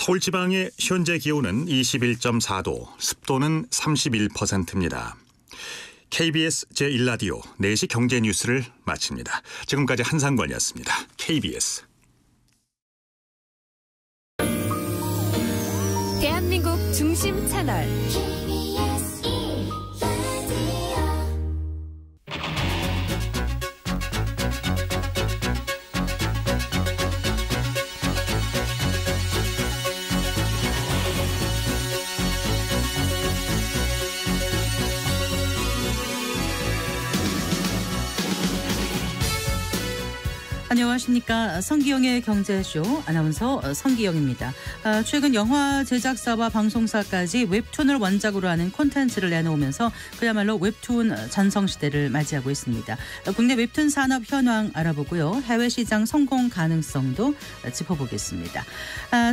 서울 지방의 현재 기온은 21.4도, 습도는 31%입니다. KBS 제1라디오 4시 경제뉴스를 마칩니다. 지금까지 한상권이었습니다. KBS. 대한민국 중심 채널 안녕하십니까. 성기영의 경제쇼 아나운서 성기영입니다. 최근 영화 제작사와 방송사까지 웹툰을 원작으로 하는 콘텐츠를 내놓으면서 그야말로 웹툰 전성시대를 맞이하고 있습니다. 국내 웹툰 산업 현황 알아보고요. 해외 시장 성공 가능성도 짚어보겠습니다.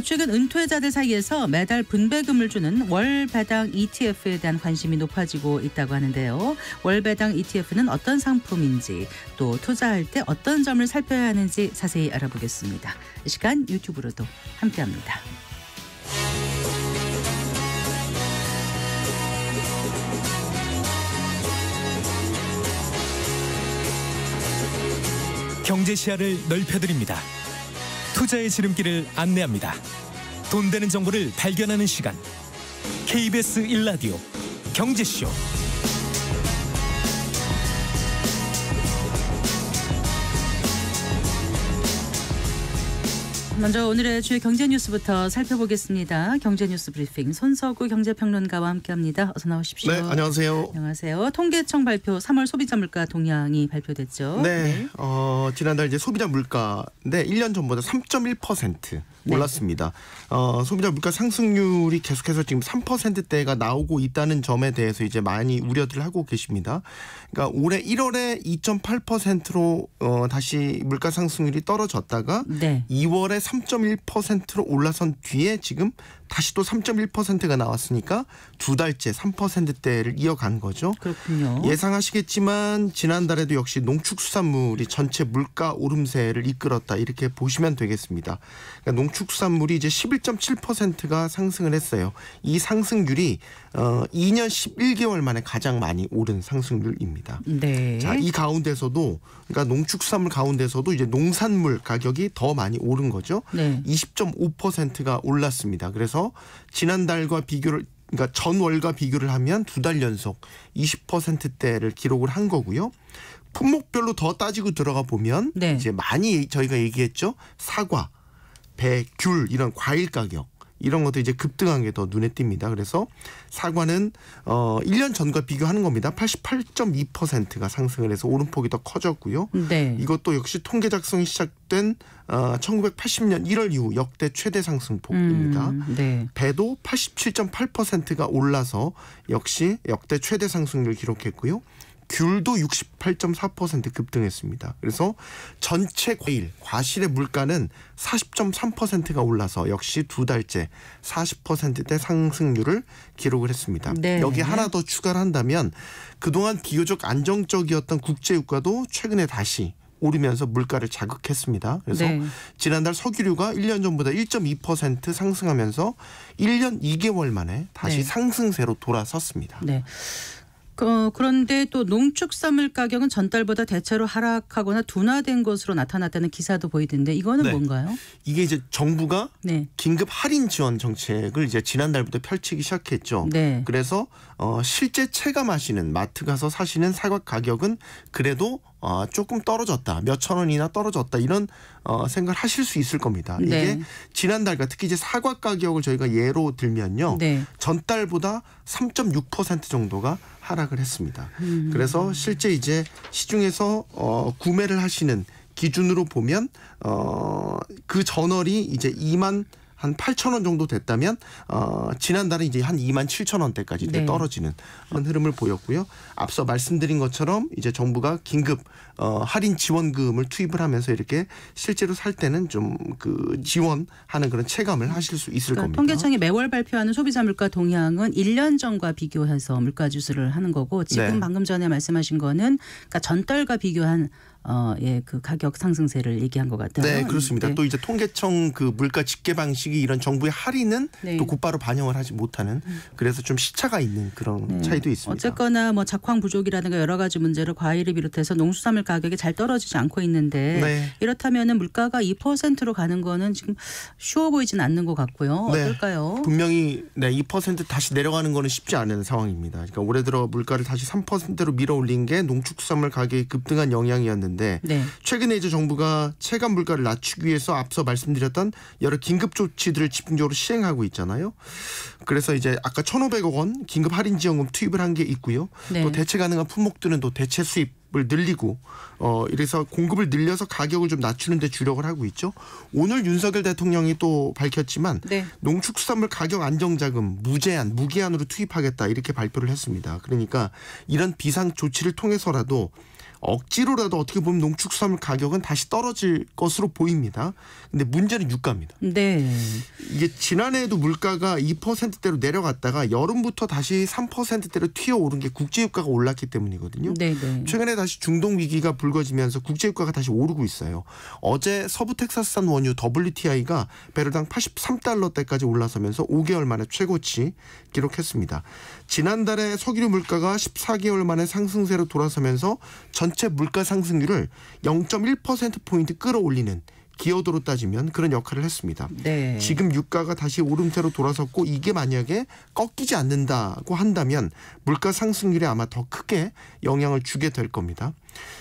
최근 은퇴자들 사이에서 매달 분배금을 주는 월 배당 ETF에 대한 관심이 높아지고 있다고 하는데요. 월 배당 ETF는 어떤 상품인지 또 투자할 때 어떤 점을 살펴야 하는지 자세히 알아보겠습니다. 이 시간 유튜브로도 함께합니다. 경제 시야를 넓혀드립니다. 투자의 지름길을 안내합니다. 돈 되는 정보를 발견하는 시간. KBS 1라디오 경제쇼. 먼저 오늘의 주요 경제 뉴스부터 살펴보겠습니다. 경제 뉴스 브리핑 손석구 경제평론가와 함께합니다. 어서 나오십시오. 네, 안녕하세요. 안녕하세요. 통계청 발표 3월 소비자 물가 동향이 발표됐죠. 네, 지난달 이제 소비자 물가인데 1년 전보다 3.1% 올랐습니다. 소비자 물가 상승률이 계속해서 지금 3%대가 나오고 있다는 점에 대해서 이제 많이 우려들을 하고 계십니다. 그러니까 올해 1월에 2.8%로 다시 물가 상승률이 떨어졌다가 2월에 3.1%로 올라선 뒤에 지금 다시 또 3.1%가 나왔으니까 두 달째 3%대를 이어간 거죠. 그렇군요. 예상하시겠지만 지난달에도 역시 농축수산물이 전체 물가 오름세를 이끌었다 이렇게 보시면 되겠습니다. 그러니까 농축수산물이 이제 11.7%가 상승을 했어요. 이 상승률이 2년 11개월 만에 가장 많이 오른 상승률입니다. 네. 자, 이 가운데서도 그러니까 농축수산물 가운데서도 이제 농산물 가격이 더 많이 오른 거죠. 네. 20.5%가 올랐습니다. 그래서 지난달과 비교를 그러니까 전월과 비교를 하면 두 달 연속 20%대를 기록을 한 거고요. 품목별로 더 따지고 들어가 보면 이제 많이 저희가 얘기했죠. 사과, 배, 귤 이런 과일 가격 이런 것도 이제 급등한 게 더 눈에 띕니다. 그래서 사과는 1년 전과 비교하는 겁니다. 88.2%가 상승을 해서 오름폭이 더 커졌고요. 네. 이것도 역시 통계 작성이 시작된 1980년 1월 이후 역대 최대 상승폭입니다. 네. 배도 87.8%가 올라서 역시 역대 최대 상승률을 기록했고요. 귤도 68.4% 급등했습니다. 그래서 전체 과실의 물가는 40.3%가 올라서 역시 두 달째 40%대 상승률을 기록을 했습니다. 네. 여기 하나 더 추가를 한다면 그동안 비교적 안정적이었던 국제유가도 최근에 다시 오르면서 물가를 자극했습니다. 그래서 지난달 석유류가 1년 전보다 1.2% 상승하면서 1년 2개월 만에 다시 상승세로 돌아섰습니다. 네. 그런데 또 농축산물 가격은 전달보다 대체로 하락하거나 둔화된 것으로 나타났다는 기사도 보이던데 이거는 뭔가요? 이게 이제 정부가 긴급 할인 지원 정책을 이제 지난달부터 펼치기 시작했죠. 그래서 실제 체감하시는 마트 가서 사시는 사과 가격은 그래도 조금 떨어졌다. 몇천 원이나 떨어졌다. 이런 생각을 하실 수 있을 겁니다. 이게 지난달과 특히 이제 사과 가격을 저희가 예로 들면요. 전달보다 3.6% 정도가 하락을 했습니다. 그래서 실제 이제 시중에서 구매를 하시는 기준으로 보면 그 전월이 이제 2만 한 8천 원 정도 됐다면 지난달에 이제 한 2만 7천 원대까지 떨어지는 그런 흐름을 보였고요. 앞서 말씀드린 것처럼 이제 정부가 긴급 할인 지원금을 투입을 하면서 이렇게 실제로 살 때는 좀 그 지원하는 그런 체감을 하실 수 있을 겁니다. 통계청이 매월 발표하는 소비자 물가 동향은 1년 전과 비교해서 물가 지수를 하는 거고 지금 방금 전에 말씀하신 거는 그러니까 전달과 비교한 그 가격 상승세를 얘기한 것 같아요. 네, 그렇습니다. 네. 또 이제 통계청 그 물가 집계 방식이 이런 정부의 할인은 네. 또 곧바로 반영을 하지 못하는 그래서 좀 시차가 있는 그런 차이도 있습니다. 어쨌거나 뭐 작황 부족이라든가 여러 가지 문제로 과일을 비롯해서 농수산물 가격이 잘 떨어지지 않고 있는데 네. 이렇다면은 물가가 2%로 가는 거는 지금 쉬워 보이진 않는 것 같고요. 네. 어떨까요? 분명히 2% 다시 내려가는 거는 쉽지 않은 상황입니다. 그러니까 올해 들어 물가를 다시 3%로 밀어올린 게 농축수산물 가격이 급등한 영향이었는데 네. 최근에 이제 정부가 체감 물가를 낮추기 위해서 앞서 말씀드렸던 여러 긴급 조치들을 집중적으로 시행하고 있잖아요. 그래서 이제 아까 1,500억 원 긴급 할인 지원금 투입을 한 게 있고요. 네. 또 대체 가능한 품목들은 또 대체 수입을 늘리고 이래서 공급을 늘려서 가격을 좀 낮추는 데 주력을 하고 있죠. 오늘 윤석열 대통령이 또 밝혔지만 네. 농축수산물 가격 안정자금 무기한으로 투입하겠다 이렇게 발표를 했습니다. 그러니까 이런 비상 조치를 통해서라도 억지로라도 어떻게 보면 농축수산물 가격은 다시 떨어질 것으로 보입니다. 근데 문제는 유가입니다. 네. 이게 지난해에도 물가가 2%대로 내려갔다가 여름부터 다시 3%대로 튀어오른 게 국제유가가 올랐기 때문이거든요. 네. 최근에 다시 중동 위기가 불거지면서 국제유가가 다시 오르고 있어요. 어제 서부 텍사스산 원유 WTI가 배럴당 83달러대까지 올라서면서 5개월 만에 최고치 기록했습니다. 지난달에 석유류 물가가 14개월 만에 상승세로 돌아서면서 전체 물가 상승률을 0.1%포인트 끌어올리는 기여도로 따지면 그런 역할을 했습니다. 네. 지금 유가가 다시 오름세로 돌아섰고 이게 만약에 꺾이지 않는다고 한다면 물가 상승률에 아마 더 크게 영향을 주게 될 겁니다.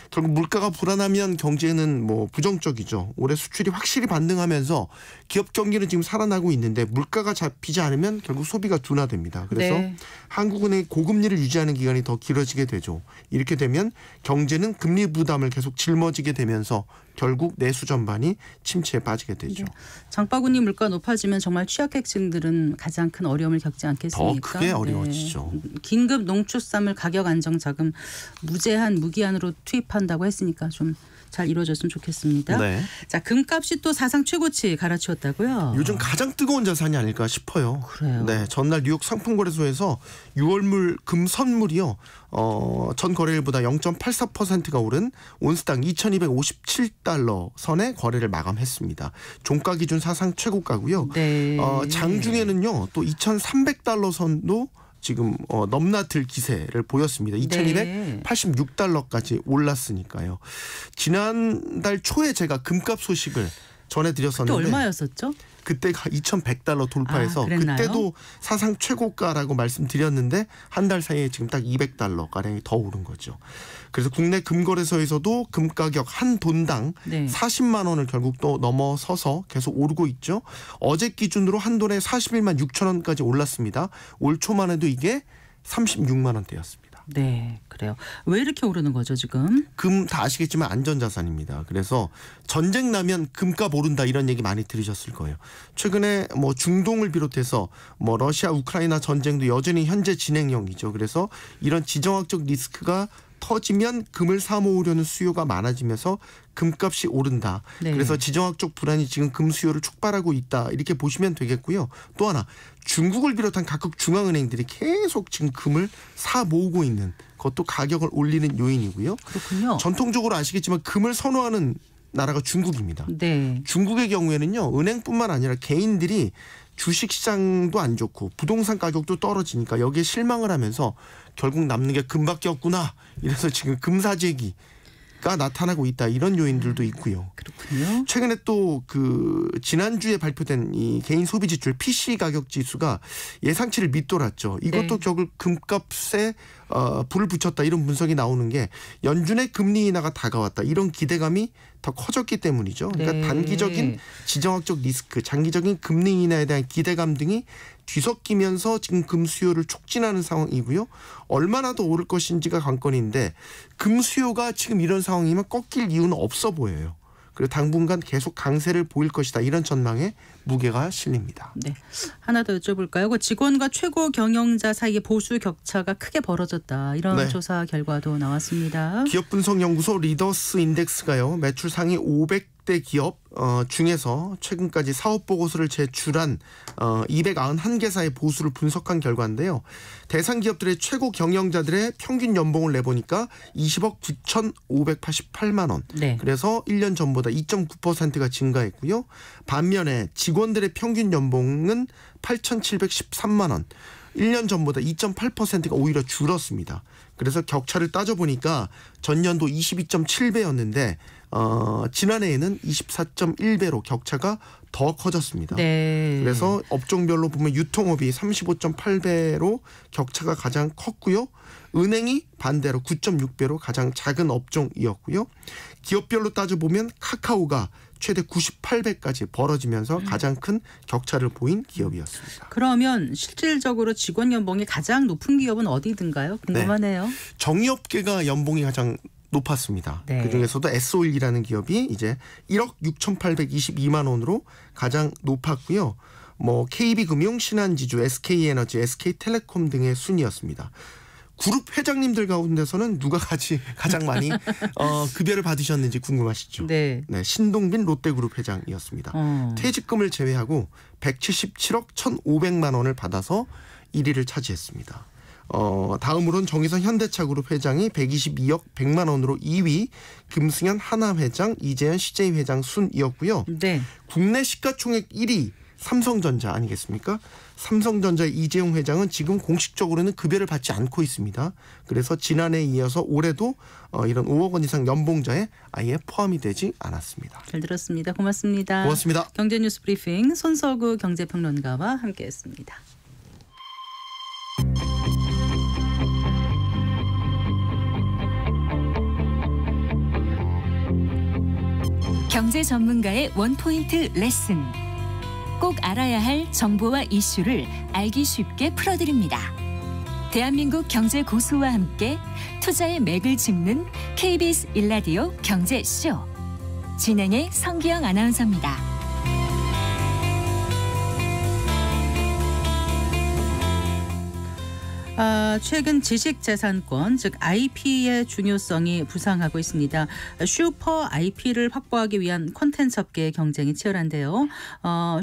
결국 물가가 불안하면 경제는 뭐 부정적이죠. 올해 수출이 확실히 반등하면서 기업 경기는 지금 살아나고 있는데 물가가 잡히지 않으면 결국 소비가 둔화됩니다. 그래서 네. 한국은행이 고금리를 유지하는 기간이 더 길어지게 되죠. 이렇게 되면 경제는 금리 부담을 계속 짊어지게 되면서 결국 내수 전반이 침체에 빠지게 되죠. 네. 장바구니 물가 높아지면 정말 취약계층들은 가장 큰 어려움을 겪지 않겠습니까? 더 크게 어려워지죠. 네. 긴급 농축산물 가격 안정 자금 무기한으로 투입한다고 했으니까 좀 잘 이루어졌으면 좋겠습니다. 네. 자, 금값이 또 사상 최고치 갈아치웠다고요? 요즘 가장 뜨거운 자산이 아닐까 싶어요. 그래요. 네, 전날 뉴욕 상품거래소에서 6월물 금 선물이요. 전 거래일보다 0.84%가 오른 온스당 2,257달러 선에 거래를 마감했습니다. 종가 기준 사상 최고가고요. 네. 장중에는요. 또 2,300달러 선도 지금 넘나들 기세를 보였습니다. 2,286달러까지 올랐으니까요. 지난달 초에 제가 금값 소식을 전해드렸었는데 그때 얼마였었죠? 그때가 2,100달러 돌파해서 그때도 사상 최고가라고 말씀드렸는데 한 달 사이에 지금 딱 200달러가량이 더 오른 거죠. 그래서 국내 금거래소에서도 금 가격 한 돈당 40만 원을 결국 또 넘어서서 계속 오르고 있죠. 어제 기준으로 한 돈에 41만 6천 원까지 올랐습니다. 올 초만 해도 이게 36만 원대였습니다. 네, 그래요. 왜 이렇게 오르는 거죠 지금? 금 다 아시겠지만 안전자산입니다. 그래서 전쟁 나면 금값 오른다 이런 얘기 많이 들으셨을 거예요. 최근에 뭐 중동을 비롯해서 뭐 러시아 우크라이나 전쟁도 여전히 현재 진행형이죠. 그래서 이런 지정학적 리스크가 터지면 금을 사 모으려는 수요가 많아지면서 금값이 오른다. 네. 그래서 지정학적 불안이 지금 금 수요를 촉발하고 있다. 이렇게 보시면 되겠고요. 또 하나 중국을 비롯한 각국 중앙은행들이 계속 지금 금을 사 모으고 있는 것도 가격을 올리는 요인이고요. 그렇군요. 전통적으로 아시겠지만 금을 선호하는 나라가 중국입니다. 네. 중국의 경우에는요. 은행뿐만 아니라 개인들이 주식시장도 안 좋고 부동산 가격도 떨어지니까 여기에 실망을 하면서 결국 남는 게 금밖에 없구나. 이래서 지금 금사재기가 나타나고 있다. 이런 요인들도 있고요. 그렇군요. 최근에 또 그 지난주에 발표된 이 개인 소비 지출 PC 가격 지수가 예상치를 밑돌았죠. 이것도 결국 금값에 불을 붙였다 이런 분석이 나오는 게 연준의 금리 인하가 다가왔다 이런 기대감이 더 커졌기 때문이죠. 그러니까 단기적인 지정학적 리스크, 장기적인 금리 인하에 대한 기대감 등이 뒤섞이면서 지금 금 수요를 촉진하는 상황이고요. 얼마나 더 오를 것인지가 관건인데 금 수요가 지금 이런 상황이면 꺾일 이유는 없어 보여요. 그리고 당분간 계속 강세를 보일 것이다. 이런 전망에 무게가 실립니다. 네, 하나 더 여쭤볼까요? 그 직원과 최고 경영자 사이의 보수 격차가 크게 벌어졌다. 이런 조사 결과도 나왔습니다. 기업분석연구소 리더스 인덱스가요. 매출 상위 500대 기업 중에서 최근까지 사업 보고서를 제출한 291개사의 보수를 분석한 결과인데요. 대상 기업들의 최고 경영자들의 평균 연봉을 내보니까 20억 9,588만 원. 네. 그래서 1년 전보다 2.9%가 증가했고요. 반면에 직원들의 평균 연봉은 8,713만 원. 1년 전보다 2.8%가 오히려 줄었습니다. 그래서 격차를 따져보니까 전년도 22.7배였는데 지난해에는 24.1배로 격차가 더 커졌습니다. 네. 그래서 업종별로 보면 유통업이 35.8배로 격차가 가장 컸고요. 은행이 반대로 9.6배로 가장 작은 업종이었고요. 기업별로 따져보면 카카오가 최대 98배까지 벌어지면서 가장 큰 격차를 보인 기업이었습니다. 그러면 실질적으로 직원 연봉이 가장 높은 기업은 어디든가요? 궁금하네요. 네. 정유업계가 연봉이 가장 높았습니다. 네. 그중에서도 S-오일이라는 기업이 이제 1억 6,822만 원으로 가장 높았고요. KB금융, 신한지주, SK에너지, SK텔레콤 등의 순이었습니다. 그룹 회장님들 가운데서는 누가 가장 많이 급여를 받으셨는지 궁금하시죠? 네. 네, 신동빈 롯데그룹 회장이었습니다. 퇴직금을 제외하고 177억 1,500만 원을 받아서 1위를 차지했습니다. 다음으로는 정의선 현대차그룹 회장이 122억 100만 원으로 2위, 김승현 하나회장, 이재현 CJ 회장 순이었고요. 네. 국내 시가총액 1위 삼성전자 아니겠습니까? 삼성전자의 이재용 회장은 지금 공식적으로는 급여를 받지 않고 있습니다. 그래서 지난해에 이어서 올해도 이런 5억 원 이상 연봉자에 아예 포함이 되지 않았습니다. 잘 들었습니다. 고맙습니다. 고맙습니다. 경제뉴스 브리핑 손석우 경제평론가와 함께했습니다. 경제 전문가의 원포인트 레슨. 꼭 알아야 할 정보와 이슈를 알기 쉽게 풀어드립니다. 대한민국 경제 고수와 함께 투자의 맥을 짚는 KBS 1라디오 경제쇼. 진행의 성기영 아나운서입니다. 최근 지식재산권, 즉 IP의 중요성이 부상하고 있습니다. 슈퍼 IP를 확보하기 위한 콘텐츠 업계의 경쟁이 치열한데요.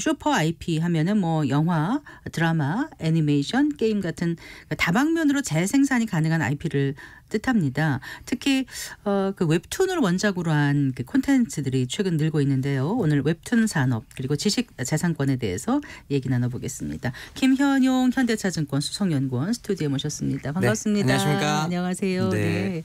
슈퍼 IP 하면은 영화, 드라마, 애니메이션, 게임 같은 다방면으로 재생산이 가능한 IP를 뜻합니다. 특히 그 웹툰을 원작으로 한 그 콘텐츠들이 최근 늘고 있는데요. 오늘 웹툰 산업 그리고 지식재산권에 대해서 얘기 나눠보겠습니다. 김현용 현대차증권 수석연구원 스튜디오에 모셨습니다. 반갑습니다. 네, 안녕하십니까? 안녕하세요. 네. 네.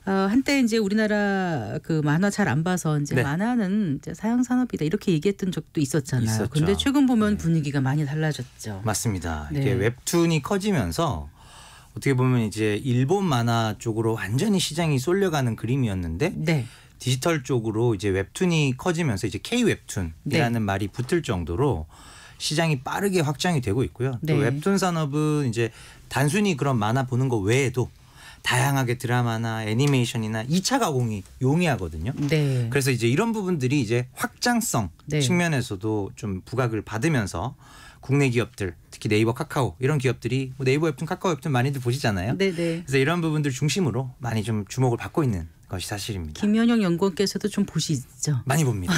한때 이제 우리나라 그 만화 잘 안 봐서 이제 네. 만화는 이제 사양 산업이다 이렇게 얘기했던 적도 있었잖아요. 있었죠. 근데 최근 보면 분위기가 많이 달라졌죠. 맞습니다. 네. 이게 웹툰이 커지면서 어떻게 보면 이제 일본 만화 쪽으로 완전히 시장이 쏠려가는 그림이었는데 네. 디지털 쪽으로 이제 웹툰이 커지면서 이제 K 웹툰이라는 네. 말이 붙을 정도로 시장이 빠르게 확장이 되고 있고요. 네. 또 웹툰 산업은 이제 단순히 그런 만화 보는 거 외에도 다양하게 드라마나 애니메이션이나 2차 가공이 용이하거든요. 네. 그래서 이제 이런 부분들이 이제 확장성 네. 측면에서도 좀 부각을 받으면서 국내 기업들 특히 네이버, 카카오 이런 기업들이 네이버 웹툰, 카카오 웹툰 많이들 보시잖아요. 네네. 그래서 이런 부분들 중심으로 많이 좀 주목을 받고 있는 것이 사실입니다. 김현영 연구원께서도 좀 보시죠. 많이 봅니다.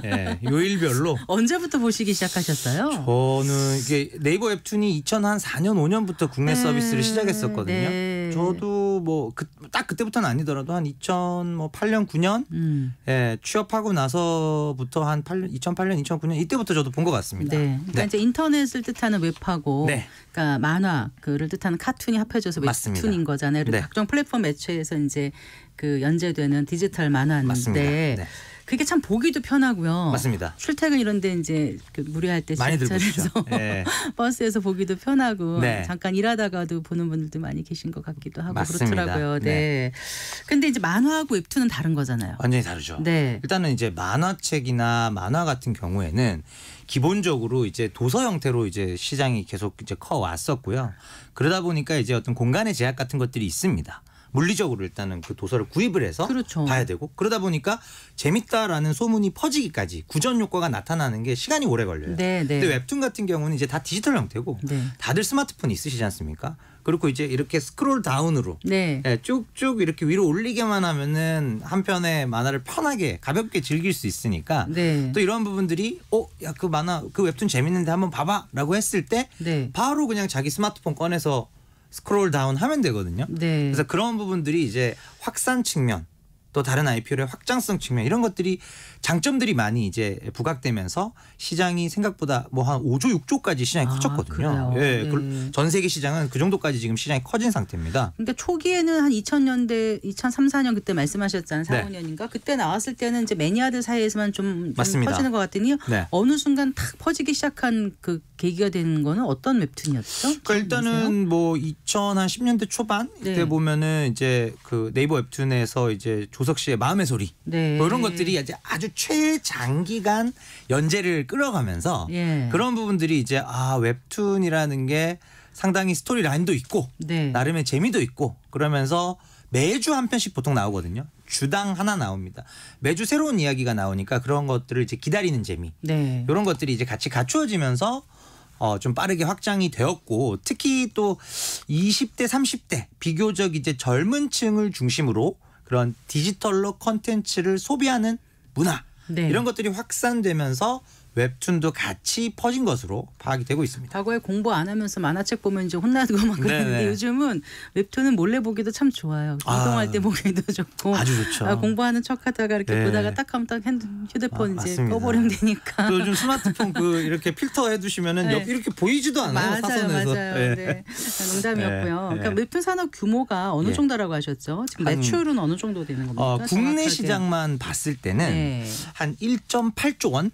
예, 요일별로. 언제부터 보시기 시작하셨어요? 저는 이게 네이버 웹툰이 2004년 5년부터 국내 서비스를 시작했었거든요. 네. 저도 딱 그때부터는 아니더라도 한 2008년 9년 예, 취업하고 나서부터 한 2008년 2009년 이때부터 저도 본 것 같습니다. 네. 그러니까 이제 인터넷을 뜻하는 웹하고 네. 그러니까 만화 그를 뜻하는 카툰이 합해져서 맞습니다. 웹툰인 거잖아요. 그리고 네. 각종 플랫폼 매체에서 이제 그 연재되는 디지털 만화인데 맞습니다. 네. 그게 참 보기도 편하고요. 맞습니다. 출퇴근 이런데 이제 그 무리할 때 많이들 지하철에서 보시죠. 네. 버스에서 보기도 편하고 네. 잠깐 일하다가도 보는 분들도 많이 계신 것 같기도 하고 맞습니다. 그렇더라고요. 네. 근데 이제 만화하고 웹툰은 다른 거잖아요. 완전히 다르죠. 네. 일단은 이제 만화책이나 만화 같은 경우에는 기본적으로 이제 도서 형태로 이제 시장이 계속 이제 커 왔었고요. 그러다 보니까 이제 어떤 공간의 제약 같은 것들이 있습니다. 물리적으로 일단은 그 도서를 구입을 해서 그렇죠. 봐야 되고 그러다 보니까 재밌다라는 소문이 퍼지기까지 구전 효과가 나타나는 게 시간이 오래 걸려요. 네, 네. 근데 웹툰 같은 경우는 이제 다 디지털 형태고 네. 다들 스마트폰 있으시지 않습니까? 그리고 이제 이렇게 스크롤 다운으로 네. 예, 쭉쭉 이렇게 위로 올리게만 하면은 한 편의 만화를 편하게 가볍게 즐길 수 있으니까 네. 또 이런 부분들이 야, 그 만화 그 웹툰 재밌는데 한번 봐봐라고 했을 때 네. 바로 그냥 자기 스마트폰 꺼내서 스크롤 다운 하면 되거든요. 네. 그래서 그런 부분들이 이제 확산 측면 또 다른 IP의 확장성 측면 이런 것들이 장점들이 많이 이제 부각되면서 시장이 생각보다 뭐 한 5조 6조까지 시장이 커졌거든요. 예, 네. 전 세계 시장은 그 정도까지 지금 시장이 커진 상태입니다. 그러니까 초기에는 한 2000년대 2003, 4년 그때 말씀하셨잖아요. 4, 네. 5년인가 그때 나왔을 때는 이제 매니아들 사이에서만 좀 맞습니다. 퍼지는 것 같더니 네. 어느 순간 탁 퍼지기 시작한 그 계기가 되는 거는 어떤 웹툰이었죠? 그러니까 일단은 뭐 2010년대 초반 네. 이때 보면은 이제 그 네이버 웹툰에서 이제 조석 씨의 마음의 소리 네. 뭐 이런 것들이 이제 아주 최장기간 연재를 끌어가면서 예. 그런 부분들이 이제 웹툰이라는 게 상당히 스토리 라인도 있고 네. 나름의 재미도 있고 그러면서 매주 한 편씩 보통 나오거든요. 주당 하나 나옵니다. 매주 새로운 이야기가 나오니까 그런 것들을 이제 기다리는 재미 네. 이런 것들이 이제 같이 갖추어지면서 좀 빠르게 확장이 되었고 특히 또 20대 30대 비교적 이제 젊은 층을 중심으로 그런 디지털로 콘텐츠를 소비하는 문화 네. 이런 것들이 확산되면서 웹툰도 같이 퍼진 것으로 파악이 되고 있습니다. 과거에 공부 안 하면서 만화책 보면 이제 혼나고 막 그랬는데 네네. 요즘은 웹툰은 몰래 보기도 참 좋아요. 이동할 때 보기도 좋고. 아주 좋죠. 공부하는 척하다가 이렇게 네. 보다가 딱 하면 딱 휴대폰 이제 맞습니다. 꺼버리면 되니까. 또 요즘 스마트폰 이렇게 필터 해두시면은 네. 옆 이렇게 보이지도 않아요. 사선에서. 맞아요. 네. 농담이었고요. 네. 그러니까 웹툰 산업 규모가 어느 예. 정도라고 하셨죠? 지금 매출은 어느 정도 되는 겁니까? 국내 정확하게. 시장만 봤을 때는 네. 한 1.8조 원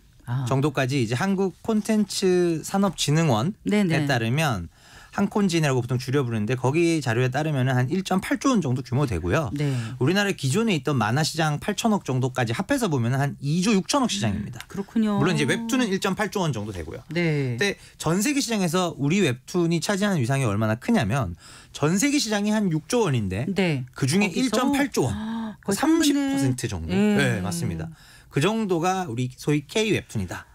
정도까지 이제 한국 콘텐츠 산업진흥원에 네네. 따르면 한콘진이라고 보통 줄여 부르는데 거기 자료에 따르면 한 1.8조 원 정도 규모 되고요. 네. 우리나라 기존에 있던 만화 시장 8천억 정도까지 합해서 보면 한 2조 6천억 시장입니다. 그렇군요. 물론 이제 웹툰은 1.8조 원 정도 되고요. 네. 근데 전 세계 시장에서 우리 웹툰이 차지하는 위상이 얼마나 크냐면 전 세계 시장이 한 6조 원인데 네. 그중에 거기서? 1.8조 원. 거의 30% 정도. 네. 네, 맞습니다. 그 정도가 우리 소위 K 웹툰이다.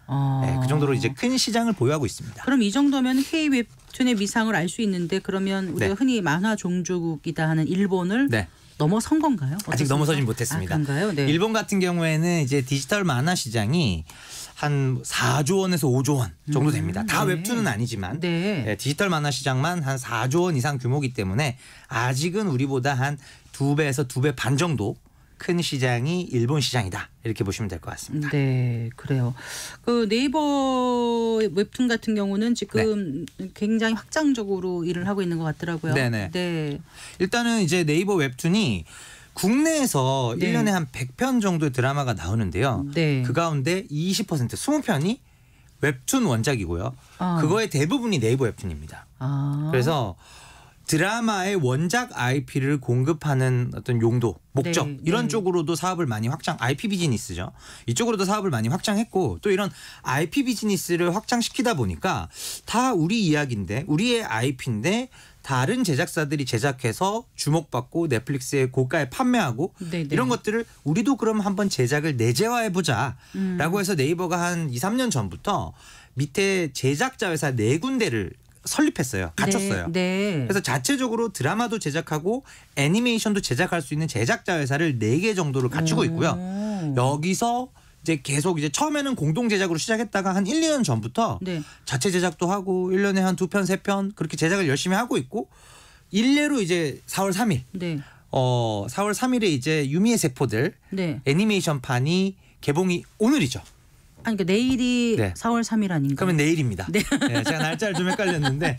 네, 그 정도로 이제 큰 시장을 보유하고 있습니다. 그럼 이 정도면 K 웹툰의 위상을 알 수 있는데 그러면 우리가 네. 흔히 만화 종주국이다 하는 일본을 네. 넘어선 건가요? 아직 어떻습니까? 넘어서진 못했습니다. 그런가요? 네. 일본 같은 경우에는 이제 디지털 만화 시장이 한 4조 원에서 5조 원 정도 됩니다. 다 네. 웹툰은 아니지만 네. 디지털 만화 시장만 한 4조 원 이상 규모이기 때문에 아직은 우리보다 한 2배에서 2배 반 정도 큰 시장이 일본 시장이다. 이렇게 보시면 될 것 같습니다. 네, 그래요. 그 네이버 웹툰 같은 경우는 지금 굉장히 확장적으로 일을 하고 있는 것 같더라고요. 네네. 네. 일단은 이제 네이버 웹툰이 국내에서 네. 1년에 한 100편 정도의 드라마가 나오는데요. 네. 그 가운데 20% 20편이 웹툰 원작이고요. 그거의 대부분이 네이버 웹툰입니다. 그래서 드라마의 원작 IP를 공급하는 어떤 용도, 목적 네, 이런 네. 쪽으로도 사업을 많이 확장, IP 비즈니스죠. 이쪽으로도 사업을 많이 확장했고 또 이런 IP 비즈니스를 확장시키다 보니까 다 우리 이야기인데 우리의 IP인데 다른 제작사들이 제작해서 주목받고 넷플릭스에 고가에 판매하고 네네. 이런 것들을 우리도 그럼 한번 제작을 내재화해보자라고 해서 네이버가 한 2, 3년 전부터 밑에 제작자 회사 4군데를 설립했어요. 갖췄어요. 네. 그래서 자체적으로 드라마도 제작하고 애니메이션도 제작할 수 있는 제작자 회사를 4개 정도를 갖추고 있고요. 여기서 이제 계속 이제 처음에는 공동 제작으로 시작했다가 한 1, 2년 전부터 네. 자체 제작도 하고 1년에 한 2편, 3편 그렇게 제작을 열심히 하고 있고 일례로 이제 4월 3일 네. 4월 3일에 이제 유미의 세포들 네. 애니메이션판이 개봉이 오늘이죠. 아니 그러니까 내일이 네. 4월 3일 아닌가? 그러면 내일입니다. 네. 네, 제가 날짜를 좀 헷갈렸는데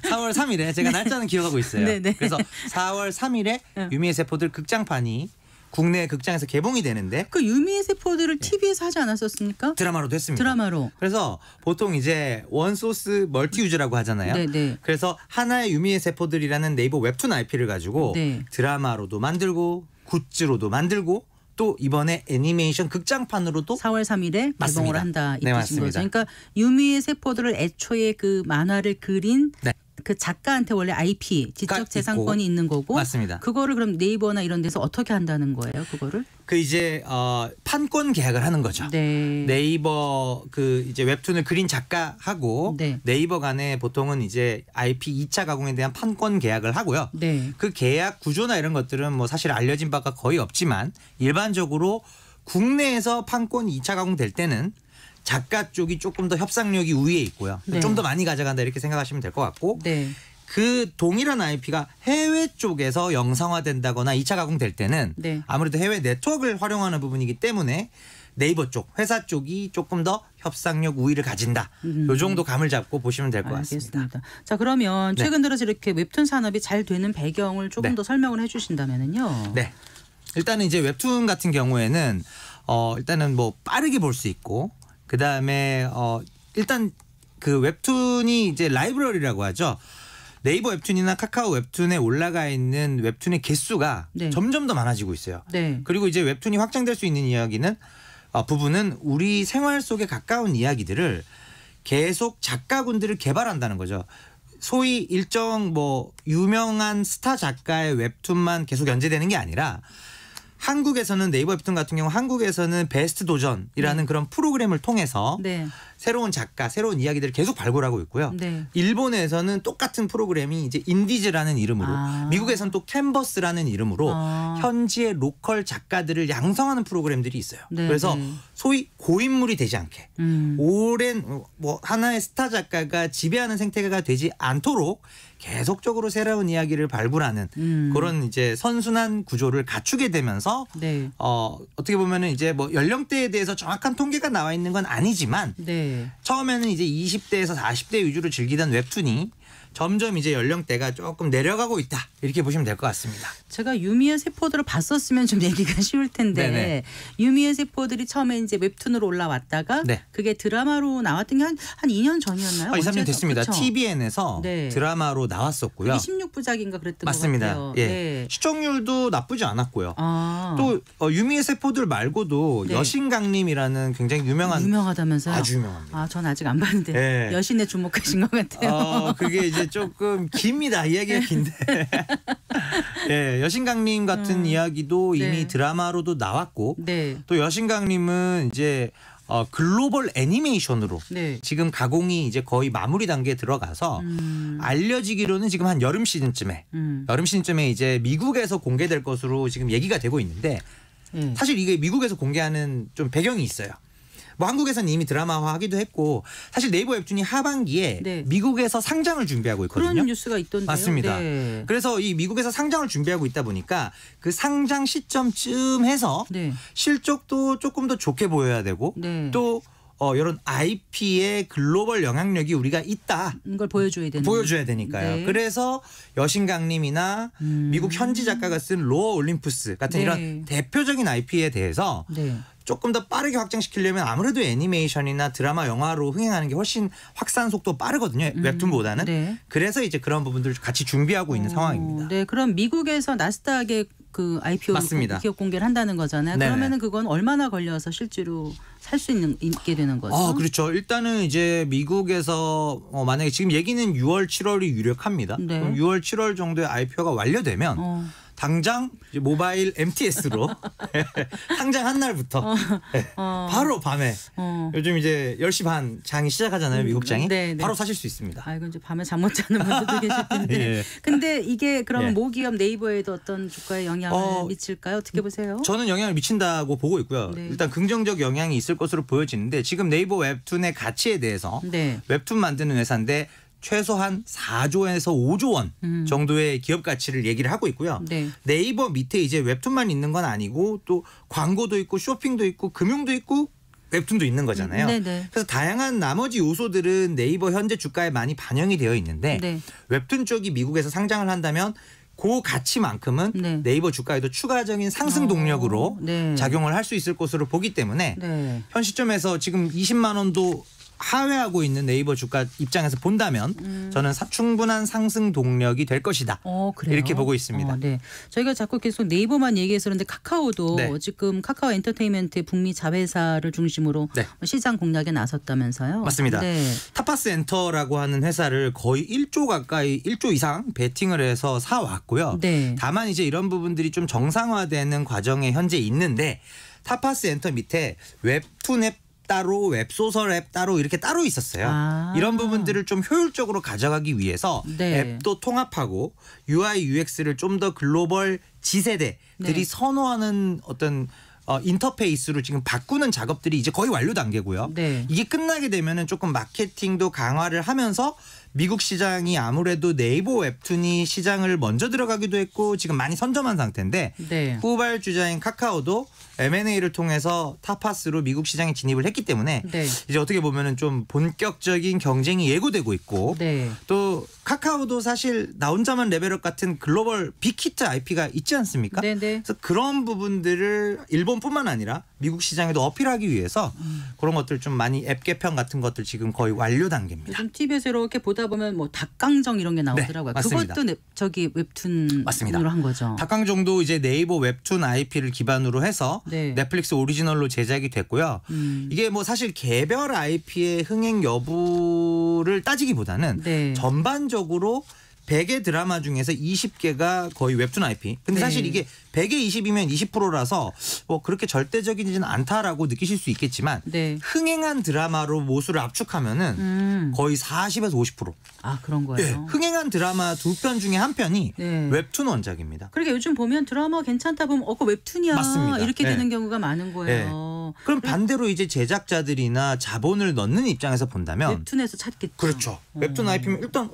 4월 3일에 제가 날짜는 기억하고 있어요. 네, 네. 그래서 4월 3일에 유미의 세포들 극장판이 국내 극장에서 개봉이 되는데 그 유미의 세포들을 TV에서 하지 않았었습니까? 드라마로도 했습니다. 드라마로. 그래서 보통 이제 원소스 멀티유즈라고 하잖아요. 네네. 그래서 하나의 유미의 세포들이라는 네이버 웹툰 IP를 가지고 네. 드라마로도 만들고 굿즈로도 만들고 또 이번에 애니메이션 극장판으로도 4월 3일에 맞습니다. 개봉을 한다 이 네, 뜻인 맞습니다. 거죠. 그러니까 유미의 세포들을 애초에 그 만화를 그린 네. 그 작가한테 원래 IP 지적재산권이 있는 거고 맞습니다. 그거를 그럼 네이버나 이런 데서 어떻게 한다는 거예요? 그거를? 그 이제 판권 계약을 하는 거죠. 네. 네이버 그 이제 웹툰을 그린 작가하고 네. 네이버 간에 보통은 이제 IP 2차 가공에 대한 판권 계약을 하고요. 네. 그 계약 구조나 이런 것들은 뭐 사실 알려진 바가 거의 없지만 일반적으로 국내에서 판권 2차 가공될 때는 작가 쪽이 조금 더 협상력이 우위에 있고요. 네. 좀 더 많이 가져간다 이렇게 생각하시면 될 것 같고 네. 그 동일한 IP가 해외 쪽에서 영상화된다거나 2차 가공될 때는 네. 아무래도 해외 네트워크를 활용하는 부분이기 때문에 네이버 쪽, 회사 쪽이 조금 더 협상력 우위를 가진다. 이 정도 감을 잡고 보시면 될 것 같습니다. 자, 그러면 네. 최근 들어서 이렇게 웹툰 산업이 잘 되는 배경을 조금 네. 더 설명을 해 주신다면요. 네. 일단은 이제 웹툰 같은 경우에는 일단은 뭐 빠르게 볼 수 있고 그다음에 일단 그 웹툰이 이제 라이브러리라고 하죠. 네이버 웹툰이나 카카오 웹툰에 올라가 있는 웹툰의 개수가 네. 점점 더 많아지고 있어요. 네. 그리고 이제 웹툰이 확장될 수 있는 이야기는 부분은 우리 생활 속에 가까운 이야기들을 계속 작가군들을 개발한다는 거죠. 소위 일정 뭐 유명한 스타 작가의 웹툰만 계속 연재되는 게 아니라 한국에서는 네이버 웹툰 같은 경우 한국에서는 베스트 도전이라는 그런 프로그램을 통해서 네. 새로운 작가, 새로운 이야기들을 계속 발굴하고 있고요. 네. 일본에서는 똑같은 프로그램이 이제 인디즈라는 이름으로, 미국에서는 또 캔버스라는 이름으로 현지의 로컬 작가들을 양성하는 프로그램들이 있어요. 네. 그래서 네. 소위 고인물이 되지 않게 오랜 뭐 하나의 스타 작가가 지배하는 생태계가 되지 않도록 계속적으로 새로운 이야기를 발굴하는 그런 이제 선순환 구조를 갖추게 되면서 네. 어떻게 보면은 이제 뭐 연령대에 대해서 정확한 통계가 나와 있는 건 아니지만 네. 처음에는 이제 20대에서 40대 위주로 즐기던 웹툰이 점점 이제 연령대가 조금 내려가고 있다 이렇게 보시면 될 것 같습니다. 제가 유미의 세포들을 봤었으면 좀 얘기가 쉬울 텐데 네네. 유미의 세포들이 처음에 이제 웹툰으로 올라왔다가 네. 그게 드라마로 나왔던 게 한 2년 전이었나요? 2, 3년 됐습니다. 그쵸? TVN에서 네. 드라마로 나왔었고요. 16부작인가 그랬던 맞습니다. 것 같아요. 예. 네. 시청률도 나쁘지 않았고요. 아. 또 유미의 세포들 말고도 네. 여신강림이라는 굉장히 유명하다면서요? 아주 유명합니다. 아, 전 아직 안 봤는데 네. 여신에 주목하신 것 같아요. 그게 이제 조금 깁니다. 이야기가 긴데. 예, 여신강림 같은 이야기도 이미 네. 드라마로도 나왔고 네. 또 여신강림은 이제 글로벌 애니메이션으로 네. 지금 가공이 이제 거의 마무리 단계에 들어가서 알려지기로는 지금 한 여름 시즌쯤에 이제 미국에서 공개될 것으로 지금 얘기가 되고 있는데 사실 이게 미국에서 공개하는 좀 배경이 있어요. 뭐 한국에서는 이미 드라마화하기도 했고 사실 네이버 웹툰이 하반기에 네. 미국에서 상장을 준비하고 있거든요. 그런 뉴스가 있던데요. 맞습니다. 네. 그래서 이 미국에서 상장을 준비하고 있다 보니까 그 상장 시점쯤 해서 네. 실적도 조금 더 좋게 보여야 되고 네. 또 이런 IP의 글로벌 영향력이 우리가 있다. 이걸 보여줘야 되니까요. 네. 그래서 여신강림이나 미국 현지 작가가 쓴 로어 올림푸스 같은 네. 이런 대표적인 IP에 대해서 네. 조금 더 빠르게 확장시키려면 아무래도 애니메이션이나 드라마, 영화로 흥행하는 게 훨씬 확산 속도 빠르거든요. 웹툰보다는. 네. 그래서 이제 그런 부분들을 같이 준비하고 있는 상황입니다. 네, 그럼 미국에서 나스닥에 그 IPO 맞습니다. 기업 공개를 한다는 거잖아요. 네네. 그러면은 그건 얼마나 걸려서 실제로 살 수 있게 되는 거죠? 그렇죠. 일단은 이제 미국에서 만약에 지금 얘기는 6월, 7월이 유력합니다. 네. 그럼 6월, 7월 정도에 IPO가 완료되면 당장 이제 모바일 MTS로 상장한 날부터 바로 밤에 요즘 이제 10시 반 장이 시작하잖아요. 미국 장이. 네, 네. 바로 사실 수 있습니다. 이건 이제 밤에 잠 못 자는 분들도 계실 텐데. 예. 근데 이게 그러면 예. 모기업 네이버에도 어떤 주가에 영향을 미칠까요? 어떻게 보세요? 저는 영향을 미친다고 보고 있고요. 네. 일단 긍정적 영향이 있을 것으로 보여지는데 지금 네이버 웹툰의 가치에 대해서 네. 웹툰 만드는 회사인데 최소한 4조에서 5조 원 정도의 기업 가치를 얘기를 하고 있고요. 네. 네이버 밑에 이제 웹툰만 있는 건 아니고 또 광고도 있고 쇼핑도 있고 금융도 있고 웹툰도 있는 거잖아요. 네네. 그래서 다양한 나머지 요소들은 네이버 현재 주가에 많이 반영이 되어 있는데 네. 웹툰 쪽이 미국에서 상장을 한다면 그 가치만큼은 네. 네이버 주가에도 추가적인 상승 동력으로 네. 작용을 할 수 있을 것으로 보기 때문에 네. 현 시점에서 지금 20만 원도 하회하고 있는 네이버 주가 입장에서 본다면 저는 충분한 상승 동력이 될 것이다. 그래요? 이렇게 보고 있습니다. 네. 저희가 자꾸 계속 네이버만 얘기해서 그런데 카카오도 네. 지금 카카오 엔터테인먼트 북미 자회사를 중심으로 네. 시장 공략에 나섰다면서요. 맞습니다. 네. 타파스 엔터라고 하는 회사를 거의 1조 가까이 1조 이상 베팅을 해서 사왔고요. 네. 다만 이제 이런 부분들이 좀 정상화되는 과정에 현재 있는데 타파스 엔터 밑에 웹툰 앱 따로 웹소설 앱 따로 이렇게 따로 있었어요. 이런 부분들을 좀 효율적으로 가져가기 위해서 네. 앱도 통합하고 UI UX를 좀 더 글로벌 지세대들이 네. 선호하는 어떤 인터페이스로 지금 바꾸는 작업들이 이제 거의 완료 단계고요. 네. 이게 끝나게 되면은 조금 마케팅도 강화를 하면서 미국 시장이 아무래도 네이버 웹툰이 시장을 먼저 들어가기도 했고 지금 많이 선점한 상태인데 네. 후발주자인 카카오도 M&A를 통해서 타파스로 미국 시장에 진입을 했기 때문에 네. 이제 어떻게 보면은 좀 본격적인 경쟁이 예고되고 있고 네. 또 카카오도 사실 나 혼자만 레벨업 같은 글로벌 빅히트 IP가 있지 않습니까? 네, 네. 그래서 그런 부분들을 일본뿐만 아니라 미국 시장에도 어필하기 위해서 그런 것들 좀 많이 앱 개편 같은 것들 지금 거의 완료 단계입니다. 요즘 TV에서 이렇게 보다 보면 뭐 닭강정 이런 게 나오더라고요. 네, 맞습니다. 그것도 저기 웹툰으로 맞습니다. 한 거죠. 닭강정도 이제 네이버 웹툰 IP를 기반으로 해서 네. 넷플릭스 오리지널로 제작이 됐고요. 이게 뭐 사실 개별 IP의 흥행 여부를 따지기보다는 네. 전반적으로 100개 드라마 중에서 20개가 거의 웹툰 IP. 근데 네. 사실 이게 100에 20이면 20%라서 뭐 그렇게 절대적이지는 않다라고 느끼실 수 있겠지만 네. 흥행한 드라마로 모수를 압축하면은 거의 40에서 50%. 그런 거예요. 네. 흥행한 드라마 2편 중에 한 편이 네. 웹툰 원작입니다. 그러니까 요즘 보면 드라마 괜찮다 보면 그거 웹툰이야. 맞습니다. 이렇게 네. 되는 경우가 많은 거예요. 그럼 반대로 이제 제작자들이나 자본을 넣는 입장에서 본다면 웹툰에서 찾겠죠. 그렇죠. 웹툰 IP면 일단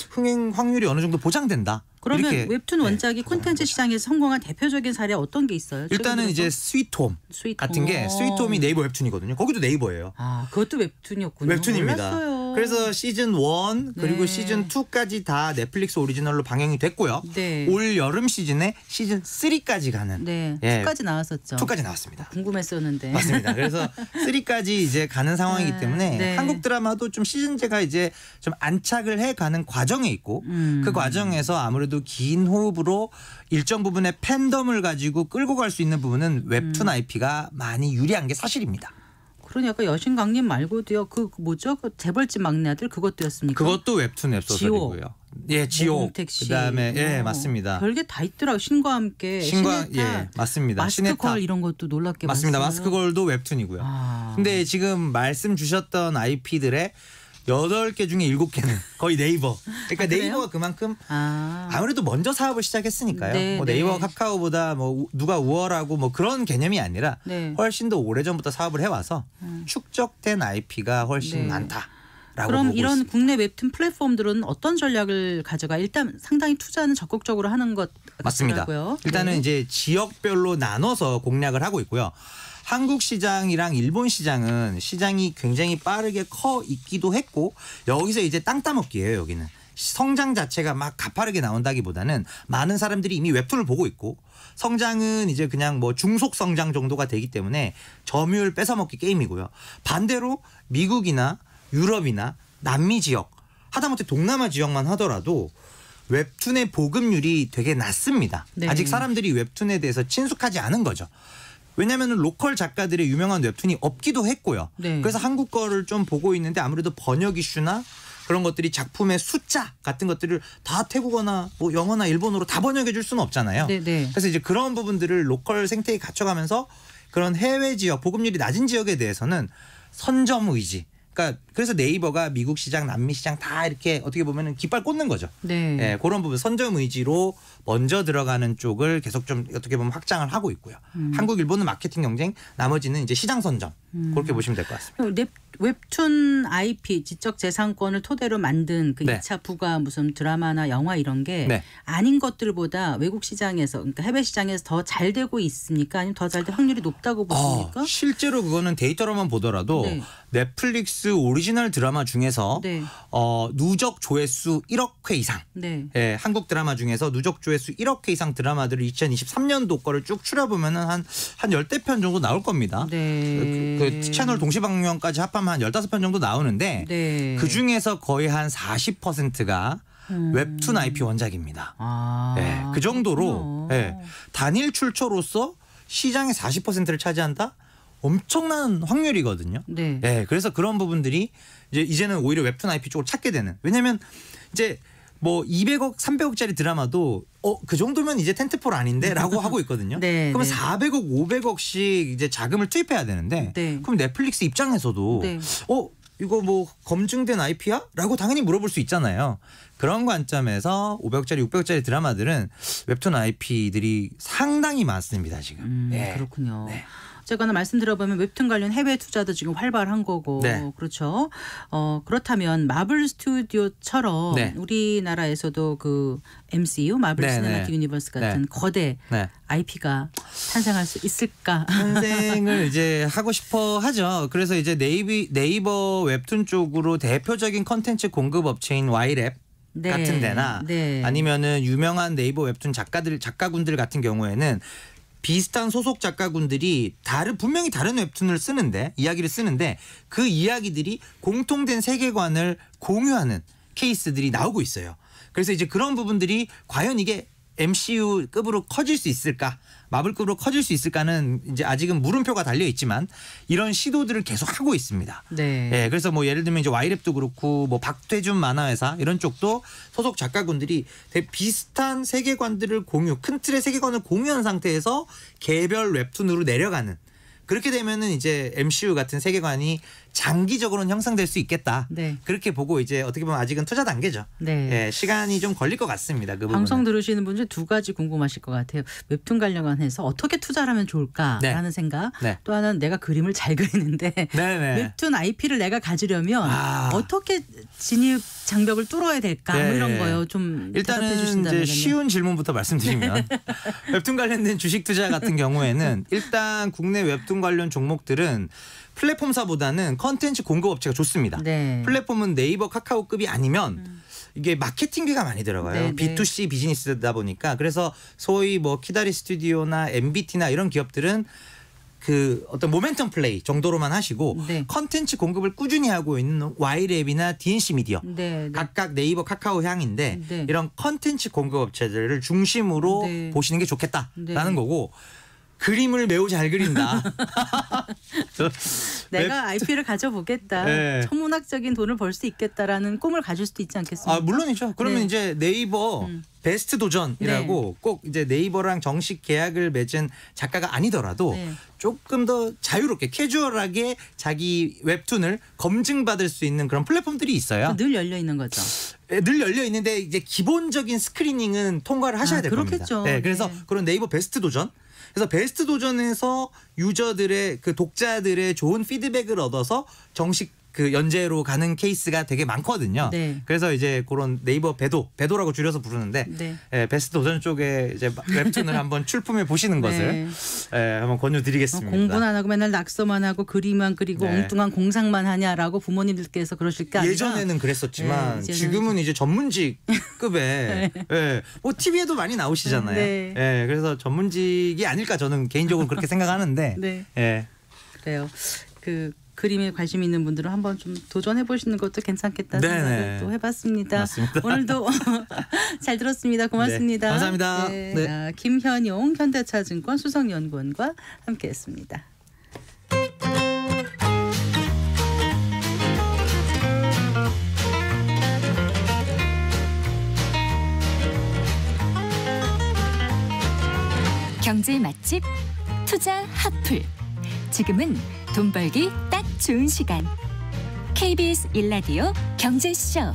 흥행 확률이 어느 정도 보장된다. 그러면 이렇게. 웹툰 원작이 콘텐츠 시장에서 성공한 대표적인 사례 어떤 게 있어요? 일단은 최근 이제 들어서? 스위트홈 같은 게 스위트홈이 네이버 웹툰이거든요. 거기도 네이버예요. 그것도 웹툰이었군요. 웹툰입니다. 몰랐어요. 그래서 시즌 1 그리고 네. 시즌 2까지 다 넷플릭스 오리지널로 방영이 됐고요. 네. 올 여름 시즌에 시즌 3까지 가는 네. 예, 2까지 나왔었죠. 2까지 나왔습니다. 궁금했었는데. 맞습니다. 그래서 3까지 이제 가는 상황이기 네. 때문에 네. 한국 드라마도 좀 시즌제가 이제 좀 안착을 해가는 과정에 있고 그 과정에서 아무래도 긴 호흡으로 일정 부분의 팬덤을 가지고 끌고 갈 수 있는 부분은 웹툰 IP가 많이 유리한 게 사실입니다. 그러니 아까 여신강림 말고도요. 그 뭐죠? 그 재벌집 막내 아들 그것도였습니까? 그것도 웹툰 웹소설이고요. 예, 지옥. 몽택 씨. 그다음에 예, 맞습니다. 별게 다 있더라고. 신과 함께. 신과 시네타, 예, 맞습니다. 마스크걸 이런 것도 놀랍게 맞습니다. 봤어요. 마스크걸도 웹툰이고요. 근데 지금 말씀 주셨던 IP들의 8개 중에 7개는 거의 네이버. 그러니까 그래요? 네이버가 그만큼 아무래도 먼저 사업을 시작했으니까요. 네, 뭐 네. 네이버 카카오보다 뭐 누가 우월하고 뭐 그런 개념이 아니라 네. 훨씬 더 오래전부터 사업을 해와서 축적된 IP가 훨씬 네. 많다라고 그럼 보고 이런 있습니다. 국내 웹툰 플랫폼들은 어떤 전략을 가져가? 일단 상당히 투자는 적극적으로 하는 것 맞습니다. 같더라고요. 일단은 네. 이제 지역별로 나눠서 공략을 하고 있고요. 한국 시장이랑 일본 시장은 시장이 굉장히 빠르게 커 있기도 했고 여기서 이제 땅 따먹기예요. 여기는 성장 자체가 막 가파르게 나온다기보다는 많은 사람들이 이미 웹툰을 보고 있고 성장은 이제 그냥 뭐 중속 성장 정도가 되기 때문에 점유율 뺏어먹기 게임이고요. 반대로 미국이나 유럽이나 남미 지역 하다못해 동남아 지역만 하더라도 웹툰의 보급률이 되게 낮습니다. 네. 아직 사람들이 웹툰에 대해서 친숙하지 않은 거죠. 왜냐하면 로컬 작가들의 유명한 웹툰이 없기도 했고요. 네. 그래서 한국 거를 좀 보고 있는데 아무래도 번역 이슈나 그런 것들이 작품의 숫자 같은 것들을 다 태국어나 뭐 영어나 일본어로 다 번역해 줄 수는 없잖아요. 네, 네. 그래서 이제 그런 부분들을 로컬 생태에 갖춰가면서 그런 해외 지역, 보급률이 낮은 지역에 대해서는 선점 의지. 그러니까 그래서 네이버가 미국 시장, 남미 시장 다 이렇게 어떻게 보면은 깃발 꽂는 거죠. 네. 예, 그런 부분 선점 의지로 먼저 들어가는 쪽을 계속 좀 어떻게 보면 확장을 하고 있고요. 한국, 일본은 마케팅 경쟁, 나머지는 이제 시장 선점 그렇게 보시면 될 것 같습니다. 웹툰 IP 지적 재산권을 토대로 만든 그 네. 2차 부가 무슨 드라마나 영화 이런 게 네. 아닌 것들보다 외국 시장에서 그러니까 해외 시장에서 더 잘 되고 있습니까? 아니면 더 잘 될 확률이 높다고 보십니까? 실제로 그거는 데이터로만 보더라도 네. 넷플릭스 오리지널 오리지널 드라마 중에서 네. 누적 조회수 1억 회 이상. 네. 예, 한국 드라마 중에서 누적 조회수 1억 회 이상 드라마들을 2023년도 거를 쭉 추려보면은 한 10대 편 정도 나올 겁니다. 네. 그 채널 동시방영까지 합하면 한 15편 정도 나오는데 네. 그 중에서 거의 한 40%가 웹툰 IP 원작입니다. 예, 그 정도로 예, 단일 출처로서 시장의 40%를 차지한다? 엄청난 확률이거든요. 네. 예, 그래서 그런 부분들이 이제는 오히려 웹툰 IP 쪽으로 찾게 되는. 왜냐하면 이제 뭐 200억, 300억짜리 드라마도 그 정도면 이제 텐트폴 아닌데라고 하고 있거든요. 네, 그러면 네. 400억, 500억씩 이제 자금을 투입해야 되는데 네. 그럼 넷플릭스 입장에서도 네. 이거 뭐 검증된 IP야? 라고 당연히 물어볼 수 있잖아요. 그런 관점에서 500억짜리, 600억짜리 드라마들은 웹툰 IP들이 상당히 많습니다, 지금. 예. 그렇군요. 네. 어쨌거나 말씀 들어보면 웹툰 관련 해외 투자도 지금 활발한 거고 네. 그렇죠. 그렇다면 마블 스튜디오처럼 네. 우리나라에서도 그 MCU 마블 네, 시네마틱 네. 유니버스 같은 네. 거대 네. IP가 탄생할 수 있을까? 탄생을 이제 하고 싶어 하죠. 그래서 이제 네이버 웹툰 쪽으로 대표적인 컨텐츠 공급 업체인 Y랩 네. 같은 데나 네. 아니면은 유명한 네이버 웹툰 작가군들 같은 경우에는 비슷한 소속 작가군들이 분명히 다른 웹툰을 이야기를 쓰는데 그 이야기들이 공통된 세계관을 공유하는 케이스들이 나오고 있어요. 그래서 이제 그런 부분들이 과연 이게 MCU급으로 커질 수 있을까? 마블급으로 커질 수 있을까는 이제 아직은 물음표가 달려 있지만 이런 시도들을 계속 하고 있습니다. 네. 예, 그래서 뭐 예를 들면 이제 Y랩도 그렇고 뭐 박태준 만화회사 이런 쪽도 소속 작가군들이 되게 비슷한 세계관들을 큰 틀의 세계관을 공유한 상태에서 개별 웹툰으로 내려가는. 그렇게 되면은 이제 MCU 같은 세계관이 장기적으로는 형성될 수 있겠다. 네. 그렇게 보고 이제 어떻게 보면 아직은 투자 단계죠. 네. 예, 시간이 좀 걸릴 것 같습니다. 그 방송 부분은. 들으시는 분들 두 가지 궁금하실 것 같아요. 웹툰 관련해서 어떻게 투자를 하면 좋을까라는 네. 생각. 네. 또 하나는 내가 그림을 잘 그리는데 네네. 웹툰 IP를 내가 가지려면 어떻게 진입 장벽을 뚫어야 될까? 뭐 네. 이런 거요. 좀 대답해 일단은 주신다면요. 이제 쉬운 질문부터 말씀드리면 웹툰 관련된 주식 투자 같은 경우에는 일단 국내 웹툰 관련 종목들은 플랫폼사보다는 컨텐츠 공급 업체가 좋습니다. 네. 플랫폼은 네이버, 카카오급이 아니면 이게 마케팅비가 많이 들어가요. 네, 네. B2C 비즈니스다 보니까 그래서 소위 뭐 키다리 스튜디오나 MBT나 이런 기업들은 그 어떤 모멘텀 플레이 정도로만 하시고 네. 컨텐츠 공급을 꾸준히 하고 있는 Y랩이나 DNC 미디어 네, 네. 각각 네이버, 카카오 향인데 네. 이런 컨텐츠 공급 업체들을 중심으로 네. 보시는 게 좋겠다라는 네. 거고 그림을 매우 잘 그린다. 내가 IP를 가져보겠다. 네. 천문학적인 돈을 벌 수 있겠다라는 꿈을 가질 수도 있지 않겠습니까? 물론이죠. 그러면 네. 이제 네이버 베스트 도전이라고 꼭 이제 네이버랑 정식 계약을 맺은 작가가 아니더라도 네. 조금 더 자유롭게 캐주얼하게 자기 웹툰을 검증받을 수 있는 그런 플랫폼들이 있어요. 늘 열려 있는 거죠. 늘 열려 있는데 이제 기본적인 스크리닝은 통과를 하셔야 될 그렇겠죠. 겁니다. 네, 그래서 네. 그런 네이버 베스트 도전. 그래서 베스트 도전에서 유저들의 그 독자들의 좋은 피드백을 얻어서 정식 그 연재로 가는 케이스가 되게 많거든요. 네. 그래서 이제 그런 네이버 배도라고 줄여서 부르는데 네. 예, 베스트 도전 쪽에 이제 웹툰을 한번 출품해 보시는 것을 예, 한번 권유드리겠습니다. 공부는 안 하고 맨날 낙서만 하고 그림만 그리고 네. 엉뚱한 공상만 하냐라고 부모님들께서 그러실 게 아니라 예전에는 그랬었지만 네, 지금은 이제 전문직급에 예, 뭐 TV에도 많이 나오시잖아요. 네. 예, 그래서 전문직이 아닐까 저는 개인적으로 그렇게 생각하는데 네. 예. 그래요. 그 그림에 관심 있는 분들은 한번 좀 도전해 보시는 것도 괜찮겠다 네네. 생각을 또 해봤습니다. 맞습니다. 오늘도 잘 들었습니다. 고맙습니다. 네, 감사합니다. 네, 네. 김현용 현대차증권 수석연구원과 함께했습니다. 경제 맛집 투자 핫플. 지금은 돈 벌기 딱 좋은 시간. KBS 1라디오 경제쇼.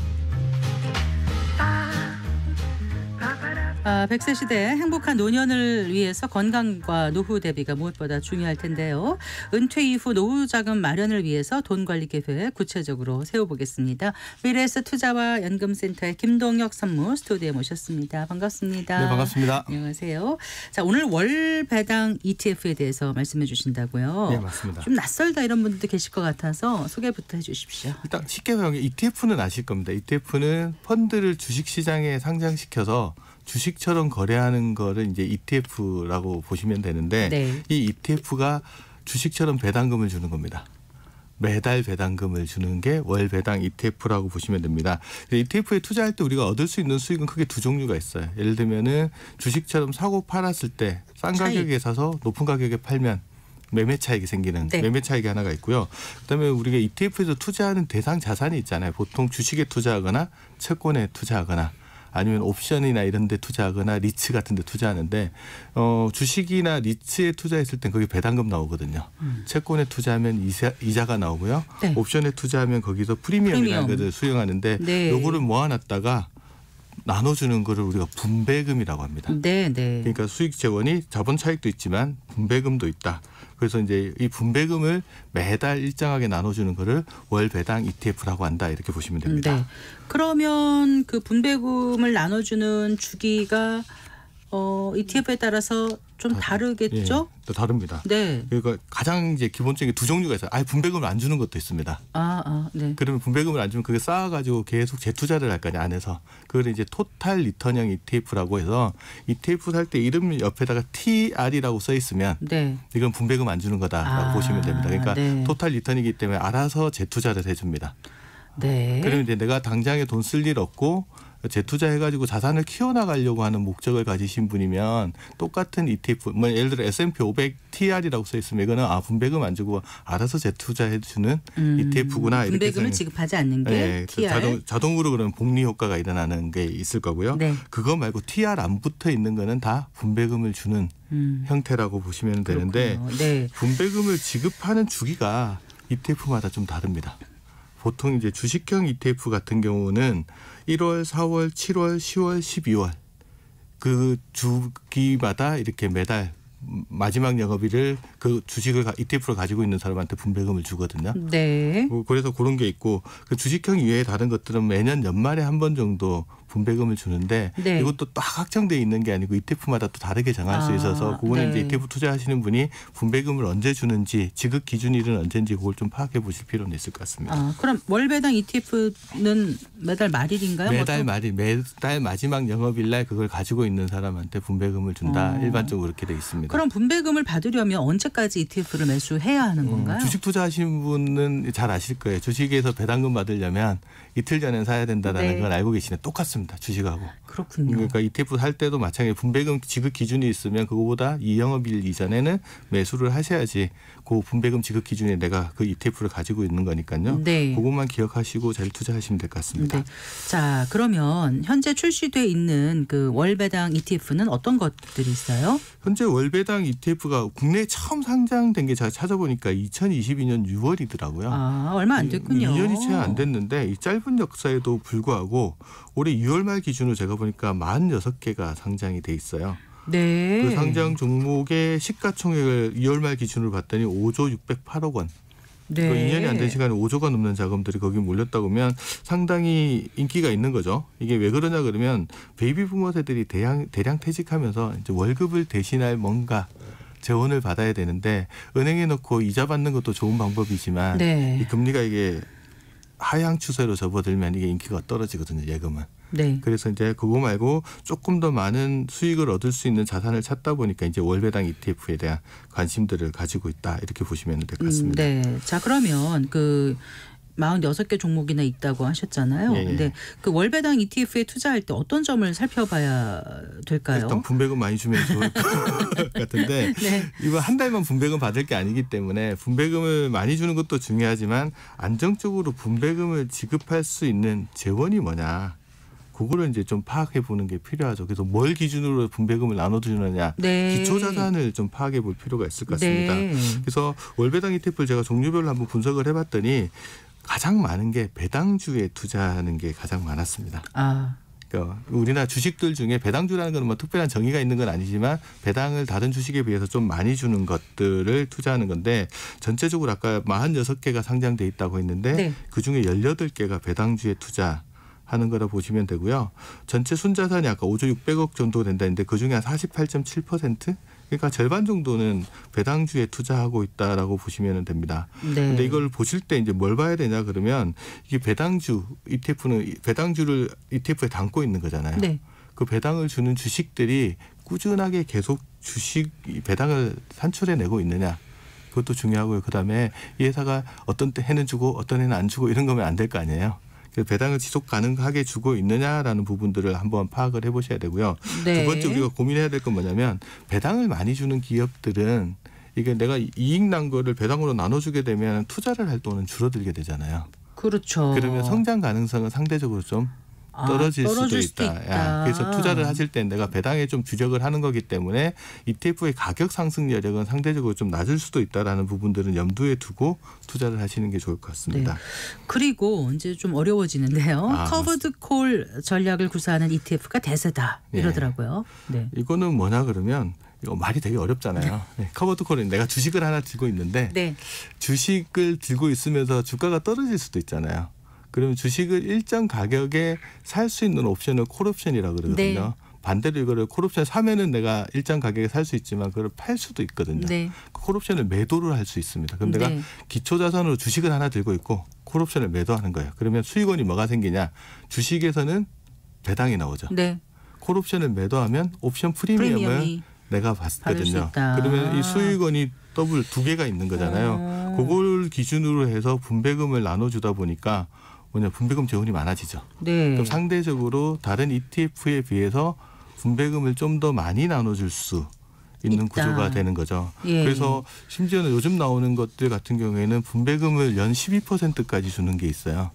100세 시대 행복한 노년을 위해서 건강과 노후 대비가 무엇보다 중요할 텐데요. 은퇴 이후 노후 자금 마련을 위해서 돈 관리 계획 구체적으로 세워보겠습니다. 미래에셋 투자와 연금센터의 김동혁 산무 스튜디오에 모셨습니다. 반갑습니다. 네, 반갑습니다. 안녕하세요. 자, 오늘 월 배당 ETF에 대해서 말씀해 주신다고요. 네, 맞습니다. 좀 낯설다 이런 분들도 계실 것 같아서 소개부터 해주십시오. 일단 쉽게 말하면 ETF는 아실 겁니다. ETF는 펀드를 주식시장에 상장시켜서 주식처럼 거래하는 거를 이제 ETF라고 보시면 되는데 네. 이 ETF가 주식처럼 배당금을 주는 겁니다. 매달 배당금을 주는 게 월 배당 ETF라고 보시면 됩니다. ETF에 투자할 때 우리가 얻을 수 있는 수익은 크게 두 종류가 있어요. 예를 들면은 주식처럼 사고 팔았을 때 싼 가격에 사서 높은 가격에 팔면 매매 차익이 생기는 네. 매매 차익이 하나가 있고요. 그다음에 우리가 ETF에서 투자하는 대상 자산이 있잖아요. 보통 주식에 투자하거나 채권에 투자하거나 아니면 옵션이나 이런 데 투자하거나 리츠 같은 데 투자하는데 주식이나 리츠에 투자했을 땐 거기 배당금 나오거든요. 채권에 투자하면 이자가 나오고요. 네. 옵션에 투자하면 거기서 프리미엄이라는 것을 수령하는데 네. 요거를 모아놨다가 나눠주는 거를 우리가 분배금이라고 합니다. 네, 네. 그러니까 수익 재원이 자본 차익도 있지만 분배금도 있다. 그래서 이제 이 분배금을 매달 일정하게 나눠주는 거를 월 배당 ETF라고 한다. 이렇게 보시면 됩니다. 네. 그러면 그 분배금을 나눠주는 주기가 ETF에 따라서 좀 다르겠죠? 예, 또 다릅니다. 네. 그러니까 가장 이제 기본적인 두 종류가 있어요. 아예 분배금을 안 주는 것도 있습니다. 네. 그러면 분배금을 안 주면 그게 쌓아가지고 계속 재투자를 할 거 아니에요, 안에서. 그걸 이제 토탈 리턴형 ETF라고 해서 ETF 살 때 이름 옆에다가 TR이라고 써 있으면 네. 이건 분배금 안 주는 거다라고 보시면 됩니다. 그러니까 네. 토탈 리턴이기 때문에 알아서 재투자를 해줍니다. 네. 그러면 이제 내가 당장에 돈 쓸 일 없고 재투자해가지고 자산을 키워나가려고 하는 목적을 가지신 분이면 똑같은 ETF, 뭐 예를 들어 S&P 500 TR이라고 써 있으면 이거는 분배금 안 주고 알아서 재투자해주는 ETF구나. 이렇게 분배금을 지급하지 않는 게 TR. 자동으로 그런 복리 효과가 일어나는 게 있을 거고요. 네. 그거 말고 TR 안 붙어 있는 거는 다 분배금을 주는 형태라고 보시면 되는데 네. 분배금을 지급하는 주기가 ETF마다 좀 다릅니다. 보통 이제 주식형 ETF 같은 경우는 1월, 4월, 7월, 10월, 12월 그 주기마다 이렇게 매달 마지막 영업일을 그 주식을 ETF로 가지고 있는 사람한테 분배금을 주거든요. 네. 그래서 그런 게 있고 그 주식형 이외에 다른 것들은 매년 연말에 한 번 정도 분배금을 주는데 네. 이것도 딱 확정돼 있는 게 아니고 ETF마다 또 다르게 정할 수 있어서 그거는 네. 이제 ETF 투자하시는 분이 분배금을 언제 주는지 지급 기준일은 언제인지 그걸 좀 파악해 보실 필요는 있을 것 같습니다. 그럼 월 배당 ETF는 매달 말일인가요? 매달 말일, 매달 마지막 영업일 날 그걸 가지고 있는 사람한테 분배금을 준다. 일반적으로 그렇게 돼 있습니다. 그럼 분배금을 받으려면 언제까지 ETF를 매수해야 하는 건가요? 주식 투자하시는 분은 잘 아실 거예요. 주식에서 배당금 받으려면 이틀 전에 사야 된다는 네. 걸 알고 계시네. 똑같습니다. 주식하고. 그렇군요. 그러니까 ETF 살 때도 마찬가지로 분배금 지급 기준이 있으면 그거보다 이 영업일 이전에는 매수를 하셔야지 그 분배금 지급 기준에 내가 그 ETF를 가지고 있는 거니까요. 네. 그것만 기억하시고 잘 투자하시면 될 것 같습니다. 네. 자, 그러면 현재 출시돼 있는 그 월 배당 ETF는 어떤 것들이 있어요? 현재 월 배당 ETF가 국내에 처음 상장된 게 제가 찾아보니까 2022년 6월이더라고요. 얼마 안 됐군요. 2년이 채 안 됐는데 이 짧은 역사에도 불구하고 올해 6월 말 기준으로 제가 보니까 46개가 상장이 돼 있어요. 네. 그 상장 종목의 시가총액을 2월 말 기준으로 봤더니 5조 608억 원. 네. 2년이 안 된 시간에 5조가 넘는 자금들이 거기 몰렸다고 하면 상당히 인기가 있는 거죠. 이게 왜 그러냐 그러면 베이비 부머 세들이 대량 퇴직하면서 이제 월급을 대신할 뭔가 재원을 받아야 되는데 은행에 넣고 이자 받는 것도 좋은 방법이지만 네. 이 금리가 이게 하향 추세로 접어들면 이게 인기가 떨어지거든요. 예금은. 네. 그래서 이제 그거 말고 조금 더 많은 수익을 얻을 수 있는 자산을 찾다 보니까 이제 월배당 ETF에 대한 관심들을 가지고 있다 이렇게 보시면 될 것 같습니다. 네. 자, 그러면 그 46개 종목이나 있다고 하셨잖아요. 예. 근데 그 월배당 ETF에 투자할 때 어떤 점을 살펴봐야 될까요? 일단 분배금 많이 주면 좋을 것 같은데 네. 이거 한 달만 분배금 받을 게 아니기 때문에 분배금을 많이 주는 것도 중요하지만 안정적으로 분배금을 지급할 수 있는 재원이 뭐냐. 그거를 이제 좀 파악해 보는 게 필요하죠. 그래서 뭘 기준으로 분배금을 나눠주느냐, 네. 기초 자산을 좀 파악해 볼 필요가 있을 것 같습니다. 네. 그래서 월배당 ETF를 제가 종류별로 한번 분석을 해봤더니 가장 많은 게 배당주에 투자하는 게 가장 많았습니다. 그러니까 우리나라 주식들 중에 배당주라는 건 뭐 특별한 정의가 있는 건 아니지만 배당을 다른 주식에 비해서 좀 많이 주는 것들을 투자하는 건데 전체적으로 아까 46개가 상장돼 있다고 했는데 네. 그중에 18개가 배당주에 투자하는 거라 보시면 되고요. 전체 순자산이 아까 5조 600억 정도 된다는데 그중에 한 48.7%? 그러니까 절반 정도는 배당주에 투자하고 있다라고 보시면 됩니다. 그런데 네. 이걸 보실 때 이제 뭘 봐야 되냐 그러면 이게 배당주 ETF는 배당주를 ETF에 담고 있는 거잖아요. 네. 그 배당을 주는 주식들이 꾸준하게 계속 주식 배당을 산출해내고 있느냐. 그것도 중요하고요. 그다음에 이 회사가 어떤 때 해는 주고 어떤 해는 안 주고 이런 거면 안 될 거 아니에요. 그래서 배당을 지속 가능하게 주고 있느냐라는 부분들을 한번 파악을 해보셔야 되고요. 네. 두 번째 우리가 고민해야 될 건 뭐냐면 배당을 많이 주는 기업들은 이게 내가 이익 난 거를 배당으로 나눠주게 되면 투자를 할 돈은 줄어들게 되잖아요. 그렇죠. 그러면 성장 가능성은 상대적으로 좀 떨어질 수도 있다. 그래서 투자를 하실 때 내가 배당에 좀 주력을 하는 거기 때문에 ETF의 가격 상승 여력은 상대적으로 좀 낮을 수도 있다라는 부분들은 염두에 두고 투자를 하시는 게 좋을 것 같습니다. 네. 그리고 이제 좀 어려워지는데요. 커버드 콜 전략을 구사하는 ETF가 대세다 이러더라고요. 네. 이거는 뭐냐 그러면 이거 말이 되게 어렵잖아요. 네. 커버드 콜은 내가 주식을 하나 들고 있는데 네. 주식을 들고 있으면서 주가가 떨어질 수도 있잖아요. 그러면 주식을 일정 가격에 살 수 있는 옵션을 콜옵션이라고 그러거든요. 네. 반대로 이거를 콜옵션 사면은 내가 일정 가격에 살 수 있지만 그걸 팔 수도 있거든요. 네. 콜옵션을 매도를 할 수 있습니다. 그럼 내가 네. 기초자산으로 주식을 하나 들고 있고 콜옵션을 매도하는 거예요. 그러면 수익원이 뭐가 생기냐. 주식에서는 배당이 나오죠. 네. 콜옵션을 매도하면 옵션 프리미엄을 내가 받거든요. 그러면 이 수익원이 더블 2개가 있는 거잖아요. 그걸 기준으로 해서 분배금을 나눠주다 보니까 분배금 재원이 많아지죠. 네. 그럼 상대적으로 다른 ETF에 비해서 분배금을 좀 더 많이 나눠줄 수 있는 구조가 되는 거죠. 예. 그래서 심지어는 요즘 나오는 것들 같은 경우에는 분배금을 연 12%까지 주는 게 있어요.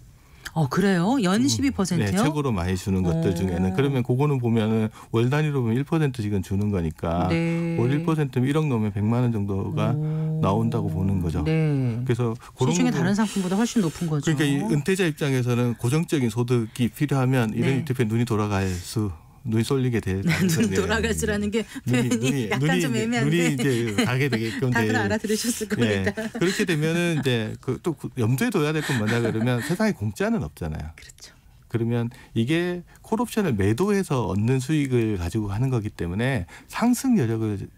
그래요? 연 12%요? 네, 최고로 많이 주는 것들 중에는. 그러면 그거는 보면은 월 단위로 보면 1%씩은 주는 거니까 네. 월 1%면 1억 넣으면 100만 원 정도가 나온다고 보는 거죠. 네. 그래서 시중에 다른 상품보다 훨씬 높은 거죠. 그러니까 이 은퇴자 입장에서는 고정적인 소득이 필요하면 이런 네. ETF에 눈이 쏠리게 될 눈 돌아갈 수라는 게 표현이 약간 좀 애매한데 눈이 이제 가게 되게끔 다들 알아들으셨을 겁니다. 그렇게 되면은 이제 또 염두에 둬야 될 건 뭐냐 그러면 세상에 공짜는 없잖아요. 그렇죠. 그러면 이게 콜옵션을 매도해서 얻는 수익을 가지고 하는 거기 때문에 상승 여력을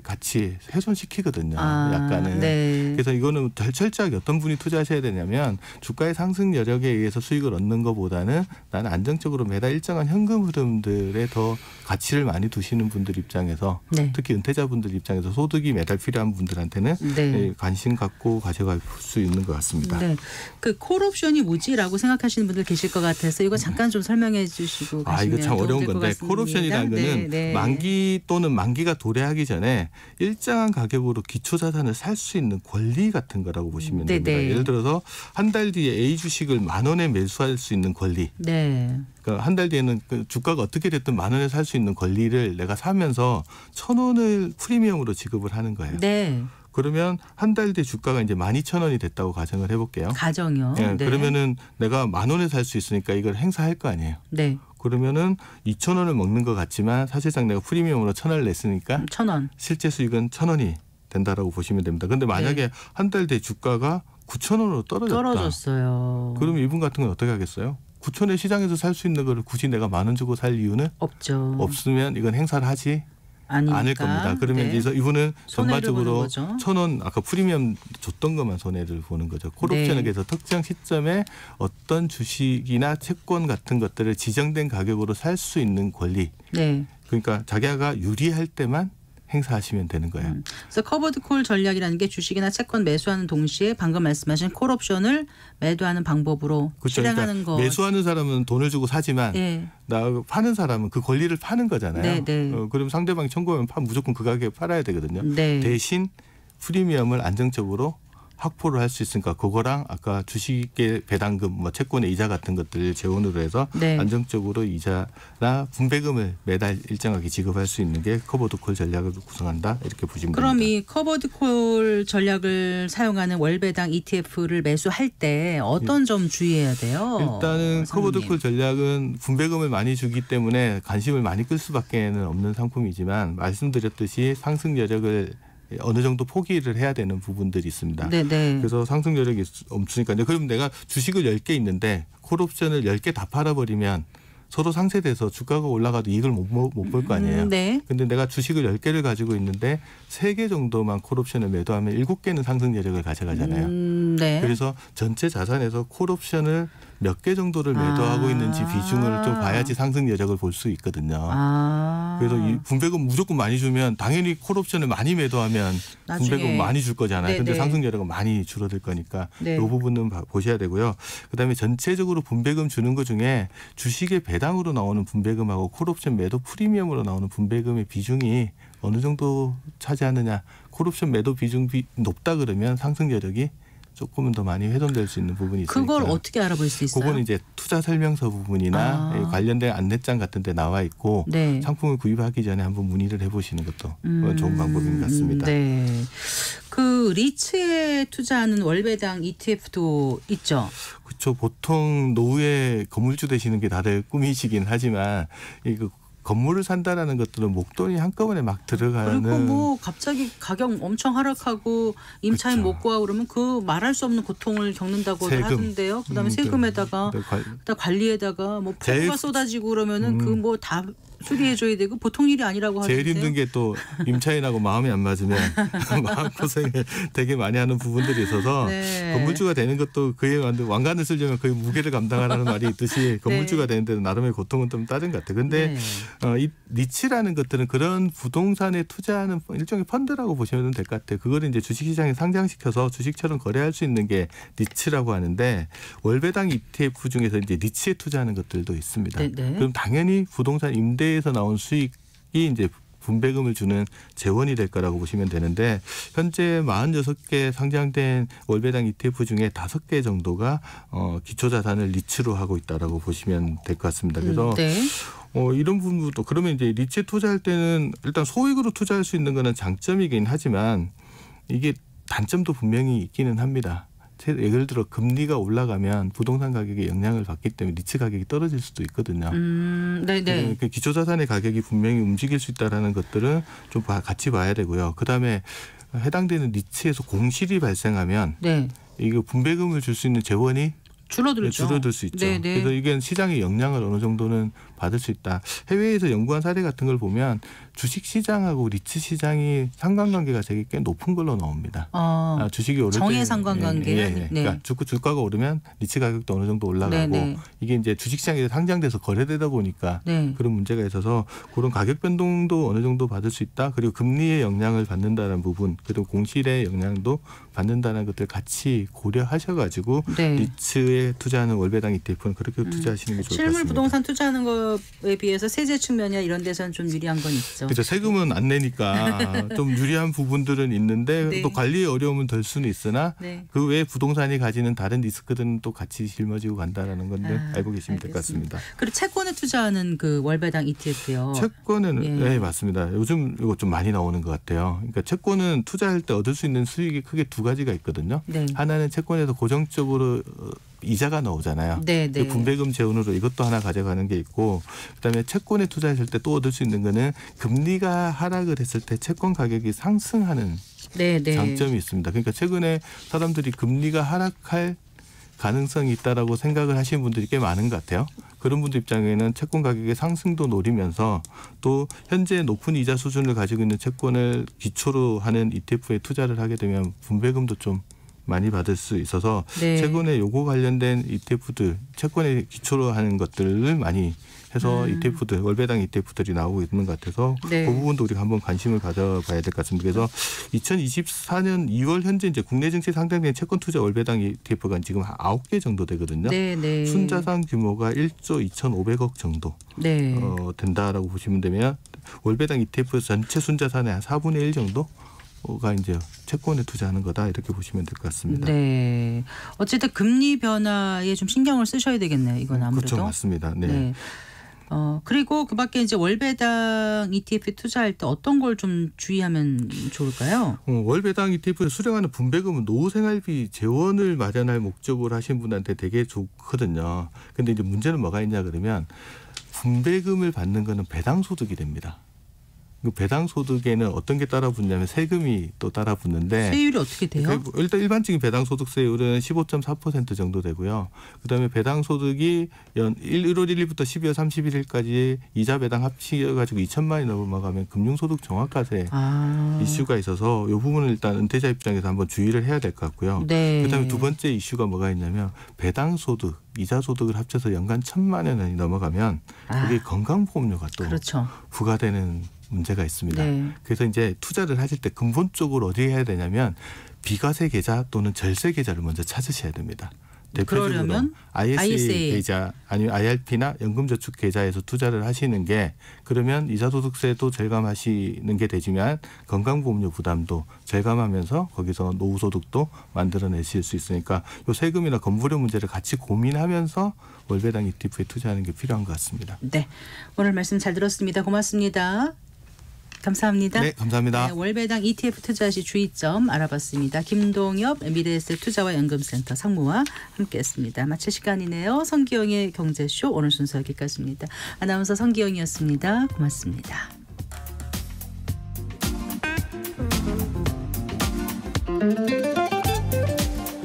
같이 훼손시키거든요. 약간은. 네. 그래서 이거는 철저하게 어떤 분이 투자하셔야 되냐면 주가의 상승 여력에 의해서 수익을 얻는 것보다는 나는 안정적으로 매달 일정한 현금 흐름들에 더 가치를 많이 두시는 분들 입장에서 네. 특히 은퇴자분들 입장에서 소득이 매달 필요한 분들한테는 네. 관심 갖고 가져갈 수 있는 것 같습니다. 네. 그 콜옵션이 뭐지라고 생각하시는 분들 계실 것 같아서 이거 잠깐 좀 설명해 주시고 가시면 이거 참 어려운 건데 콜옵션이라는 거는 만기 또는 만기가 도래하기 전에 일정한 가격으로 기초자산을 살 수 있는 권리 같은 거라고 보시면 됩니다. 예를 들어서 한 달 뒤에 A 주식을 10,000원에 매수할 수 있는 권리. 네. 그러니까 한 달 뒤에는 그 주가가 어떻게 됐든 10,000원에 살 수 있는 권리를 내가 사면서 1,000원을 프리미엄으로 지급을 하는 거예요. 네. 그러면 한 달 뒤에 주가가 이제 12,000원이 됐다고 가정을 해볼게요. 가정이요. 네. 그러면은 내가 10,000원에 살 수 있으니까 이걸 행사할 거 아니에요. 네. 그러면은 2,000원을 먹는 것 같지만 사실상 내가 프리미엄으로 1,000원을 냈으니까 1,000원. 실제 수익은 1,000원이 된다라고 보시면 됩니다. 그런데 만약에 한 달 뒤에 주가가 9,000원으로 떨어졌어요. 그러면 이분 같은 건 어떻게 하겠어요? 9,000원 시장에서 살 수 있는 거를 굳이 내가 10,000원 주고 살 이유는 없죠. 없으면 이건 행사를 하지 않을 겁니다. 그러면 이제 이분은 전반적으로 1,000원 아까 프리미엄 줬던 것만 손해를 보는 거죠. 콜옵션에 대해서 특정 시점에 어떤 주식이나 채권 같은 것들을 지정된 가격으로 살 수 있는 권리. 네. 그러니까 자기가 유리할 때만 행사하시면 되는 거예요. 그래서 커버드 콜 전략이라는 게 주식이나 채권 매수하는 동시에 방금 말씀하신 콜옵션을 매도하는 방법으로 실행하는 거. 매수하는 사람은 돈을 주고 사지만 나 파는 사람은 그 권리를 파는 거잖아요. 그럼 상대방이 청구하면 무조건 그 가격에 팔아야 되거든요. 대신 프리미엄을 안정적으로 확보를 할 수 있으니까 그거랑 아까 주식의 배당금, 뭐 채권의 이자 같은 것들을 재원으로 해서 네. 안정적으로 이자나 분배금을 매달 일정하게 지급할 수 있는 게 커버드콜 전략을 구성한다 이렇게 보시면 그럼 됩니다. 이 커버드콜 전략을 사용하는 월배당 ETF를 매수할 때 어떤 점 주의해야 돼요? 일단은 커버드콜 전략은 분배금을 많이 주기 때문에 관심을 많이 끌 수밖에 없는 상품이지만 말씀드렸듯이 상승 여력을 어느 정도 포기를 해야 되는 부분들이 있습니다. 네네. 그래서 상승 여력이 없으니까요. 그럼 내가 주식을 10개 있는데 콜옵션을 10개 다 팔아버리면 서로 상쇄돼서 주가가 올라가도 이익을 못 볼 거 아니에요. 네. 근데 내가 주식을 10개를 가지고 있는데 3개 정도만 콜옵션을 매도하면 7개는 상승 여력을 가져가잖아요. 네. 그래서 전체 자산에서 콜옵션을 몇 개 정도를 매도하고 있는지 비중을 좀 봐야지 상승 여력을 볼 수 있거든요. 그래서 이 분배금 무조건 많이 주면 당연히 콜옵션을 많이 매도하면 분배금 많이 줄 거잖아요. 네네. 근데 상승 여력은 많이 줄어들 거니까 네. 이 부분은 보셔야 되고요. 그다음에 전체적으로 분배금 주는 것 중에 주식의 배당으로 나오는 분배금하고 콜옵션 매도 프리미엄으로 나오는 분배금의 비중이 어느 정도 차지하느냐. 콜옵션 매도 비중이 높다 그러면 상승 여력이 조금은 더 많이 훼손될 수 있는 부분이 있으니까. 그걸 어떻게 알아볼 수 있어요? 그거는 이제 투자 설명서 부분이나 관련된 안내장 같은 데 나와 있고 네. 상품을 구입하기 전에 한번 문의를 해보시는 것도 좋은 방법인 것 같습니다. 네. 그 리츠에 투자하는 월배당 ETF도 있죠. 그렇죠. 보통 노후에 건물주 되시는 게 다들 꿈이시긴 하지만 이거 건물을 산다라는 것들은 목돈이 한꺼번에 막 들어가는. 그리고 뭐 갑자기 가격 엄청 하락하고 임차인 그렇죠. 못 구하고 그러면 그 말할 수 없는 고통을 겪는다고 하던데요. 그다음에 세금에다가 관리에다가 뭐 폭우가 쏟아지고 그러면은 그 뭐 다 수리해줘야 되고 보통 일이 아니라고 하던데요. 제일 힘든 게 또 임차인하고 마음이 안 맞으면 마음고생을 되게 많이 하는 부분들이 있어서 네. 건물주가 되는 것도 그에 왕관을 쓰려면 그 무게를 감당하라는 말이 있듯이 건물주가 네. 되는데도 나름의 고통은 좀 다른 것 같아요. 근데 이 리츠라는 것들은 그런 부동산에 투자하는 일종의 펀드라고 보시면 될 것 같아요. 그거를 이제 주식시장에 상장시켜서 주식처럼 거래할 수 있는 게 리츠라고 하는데 월배당 ETF 중에서 이제 리츠에 투자하는 것들도 있습니다. 네네. 그럼 당연히 부동산 임대에서 나온 수익이 이제 분배금을 주는 재원이 될 거라고 보시면 되는데 현재 46개 상장된 월배당 ETF 중에 5개 정도가 기초자산을 리츠로 하고 있다라고 보시면 될 것 같습니다. 그래서 네. 이런 부분도 그러면 이제 리츠에 투자할 때는 일단 소액으로 투자할 수 있는 거는 장점이긴 하지만 이게 단점도 분명히 있기는 합니다. 예를 들어 금리가 올라가면 부동산 가격에 영향을 받기 때문에 리츠 가격이 떨어질 수도 있거든요. 네네. 기초자산의 가격이 분명히 움직일 수 있다라는 것들은 좀 같이 봐야 되고요. 그다음에 해당되는 리츠에서 공실이 발생하면 이거 분배금을 줄 수 있는 재원이 줄어들 수 있죠. 네네. 그래서 이게 시장의 영향을 어느 정도는 받을 수 있다. 해외에서 연구한 사례 같은 걸 보면 주식 시장하고 리츠 시장이 상관관계가 되게 꽤 높은 걸로 나옵니다. 주식이 오를 정의 때 상관관계. 네. 그러니까 주가가 오르면 리츠 가격도 어느 정도 올라가고 네네. 이게 이제 주식시장에 상장돼서 거래되다 보니까 네. 그런 문제가 있어서 그런 가격 변동도 어느 정도 받을 수 있다. 그리고 금리의 영향을 받는다는 부분, 그리고 공실의 영향도 받는다는 것들 같이 고려하셔가지고 리츠에 투자하는 월배당 ETF는 그렇게 투자하시는 게 좋을 것 같습니다. 실물 부동산 투자하는 거에 비해서 세제 측면이나 이런 데서는 좀 유리한 건 있죠. 그렇죠. 세금은 안 내니까 좀 유리한 부분들은 있는데 또 관리의 어려움은 덜 수는 있으나 그 외에 부동산이 가지는 다른 리스크들은 또 같이 짊어지고 간다라는 건데 알고 계시면 될 것 같습니다. 그리고 채권에 투자하는 그 월배당 ETF요. 채권은 네, 맞습니다. 요즘 이거 좀 많이 나오는 것 같아요. 그러니까 채권은 투자할 때 얻을 수 있는 수익이 크게 두 가지가 있거든요. 하나는 채권에서 고정적으로 이자가 나오잖아요. 그 분배금 재원으로 이것도 하나 가져가는 게 있고, 그다음에 채권에 투자했을 때 또 얻을 수 있는 거는 금리가 하락을 했을 때 채권 가격이 상승하는 장점이 있습니다. 그러니까 최근에 사람들이 금리가 하락할 가능성이 있다라고 생각을 하시는 분들이 꽤 많은 것 같아요. 그런 분들 입장에는 채권 가격의 상승도 노리면서 또 현재 높은 이자 수준을 가지고 있는 채권을 기초로 하는 ETF에 투자를 하게 되면 분배금도 좀 많이 받을 수 있어서 최근에 요거 관련된 ETF들, 채권에 기초로 하는 것들을 많이 해서 ETF들, 월배당 ETF들이 나오고 있는 것 같아서 그 부분도 우리가 한번 관심을 가져봐야 될 것 같습니다. 그래서 2024년 2월 현재 이제 국내 증시에 상장된 채권 투자 월배당 ETF가 지금 9개 정도 되거든요. 순자산 규모가 1조 2,500억 정도 된다라고 보시면 되면 월배당 ETF 전체 순자산의 한 4분의 1 정도 이제 채권에 투자하는 거다 이렇게 보시면 될 것 같습니다. 네. 어쨌든 금리 변화에 좀 신경을 쓰셔야 되겠네요. 이건 아무래도. 그렇죠, 맞습니다. 네. 네. 그리고 그밖에 이제 월배당 ETF 투자할 때 어떤 걸 좀 주의하면 좋을까요? 월배당 ETF에 수령하는 분배금은 노후 생활비 재원을 마련할 목적으로 하신 분한테 되게 좋거든요. 근데 이제 문제는 뭐가 있냐 그러면 분배금을 받는 거는 배당 소득이 됩니다. 그 배당 소득에는 어떤 게 따라 붙냐면 세금이 또 따라 붙는데 세율이 어떻게 돼요? 일단 일반적인 배당 소득세율은 15.4% 정도 되고요. 그다음에 배당 소득이 1월 1일부터 12월 31일까지 이자 배당 합치해 가지고 2천만 원이 넘어가면 금융소득 종합과세 이슈가 있어서 이 부분을 일단 은퇴자 입장에서 한번 주의를 해야 될 것 같고요. 네. 그다음에 두 번째 이슈가 뭐가 있냐면 배당 소득 이자 소득을 합쳐서 연간 1,000만 원이 넘어가면 그게 건강보험료가 또 그렇죠. 부과되는 문제가 있습니다. 네. 그래서 이제 투자를 하실 때 근본적으로 어디에 해야 되냐면 비과세 계좌 또는 절세 계좌를 먼저 찾으셔야 됩니다. 대표적으로 그러려면 ISA 계좌 아니면 IRP나 연금저축 계좌에서 투자를 하시는 게 그러면 이자소득세도 절감하시는 게 되지만 건강보험료 부담도 절감하면서 거기서 노후소득도 만들어내실 수 있으니까 요 세금이나 건물료 문제를 같이 고민하면서 월배당 ETF에 투자하는 게 필요한 것 같습니다. 네, 오늘 말씀 잘 들었습니다. 고맙습니다. 감사합니다. 네, 감사합니다. 네, 월배당 ETF 투자 시 주의점 알아봤습니다. 김동엽 미래에셋 투자와 연금센터 상무와 함께했습니다. 마칠 시간이네요. 성기영의 경제쇼 오늘 순서 여기까지입니다. 아나운서 성기영이었습니다. 고맙습니다.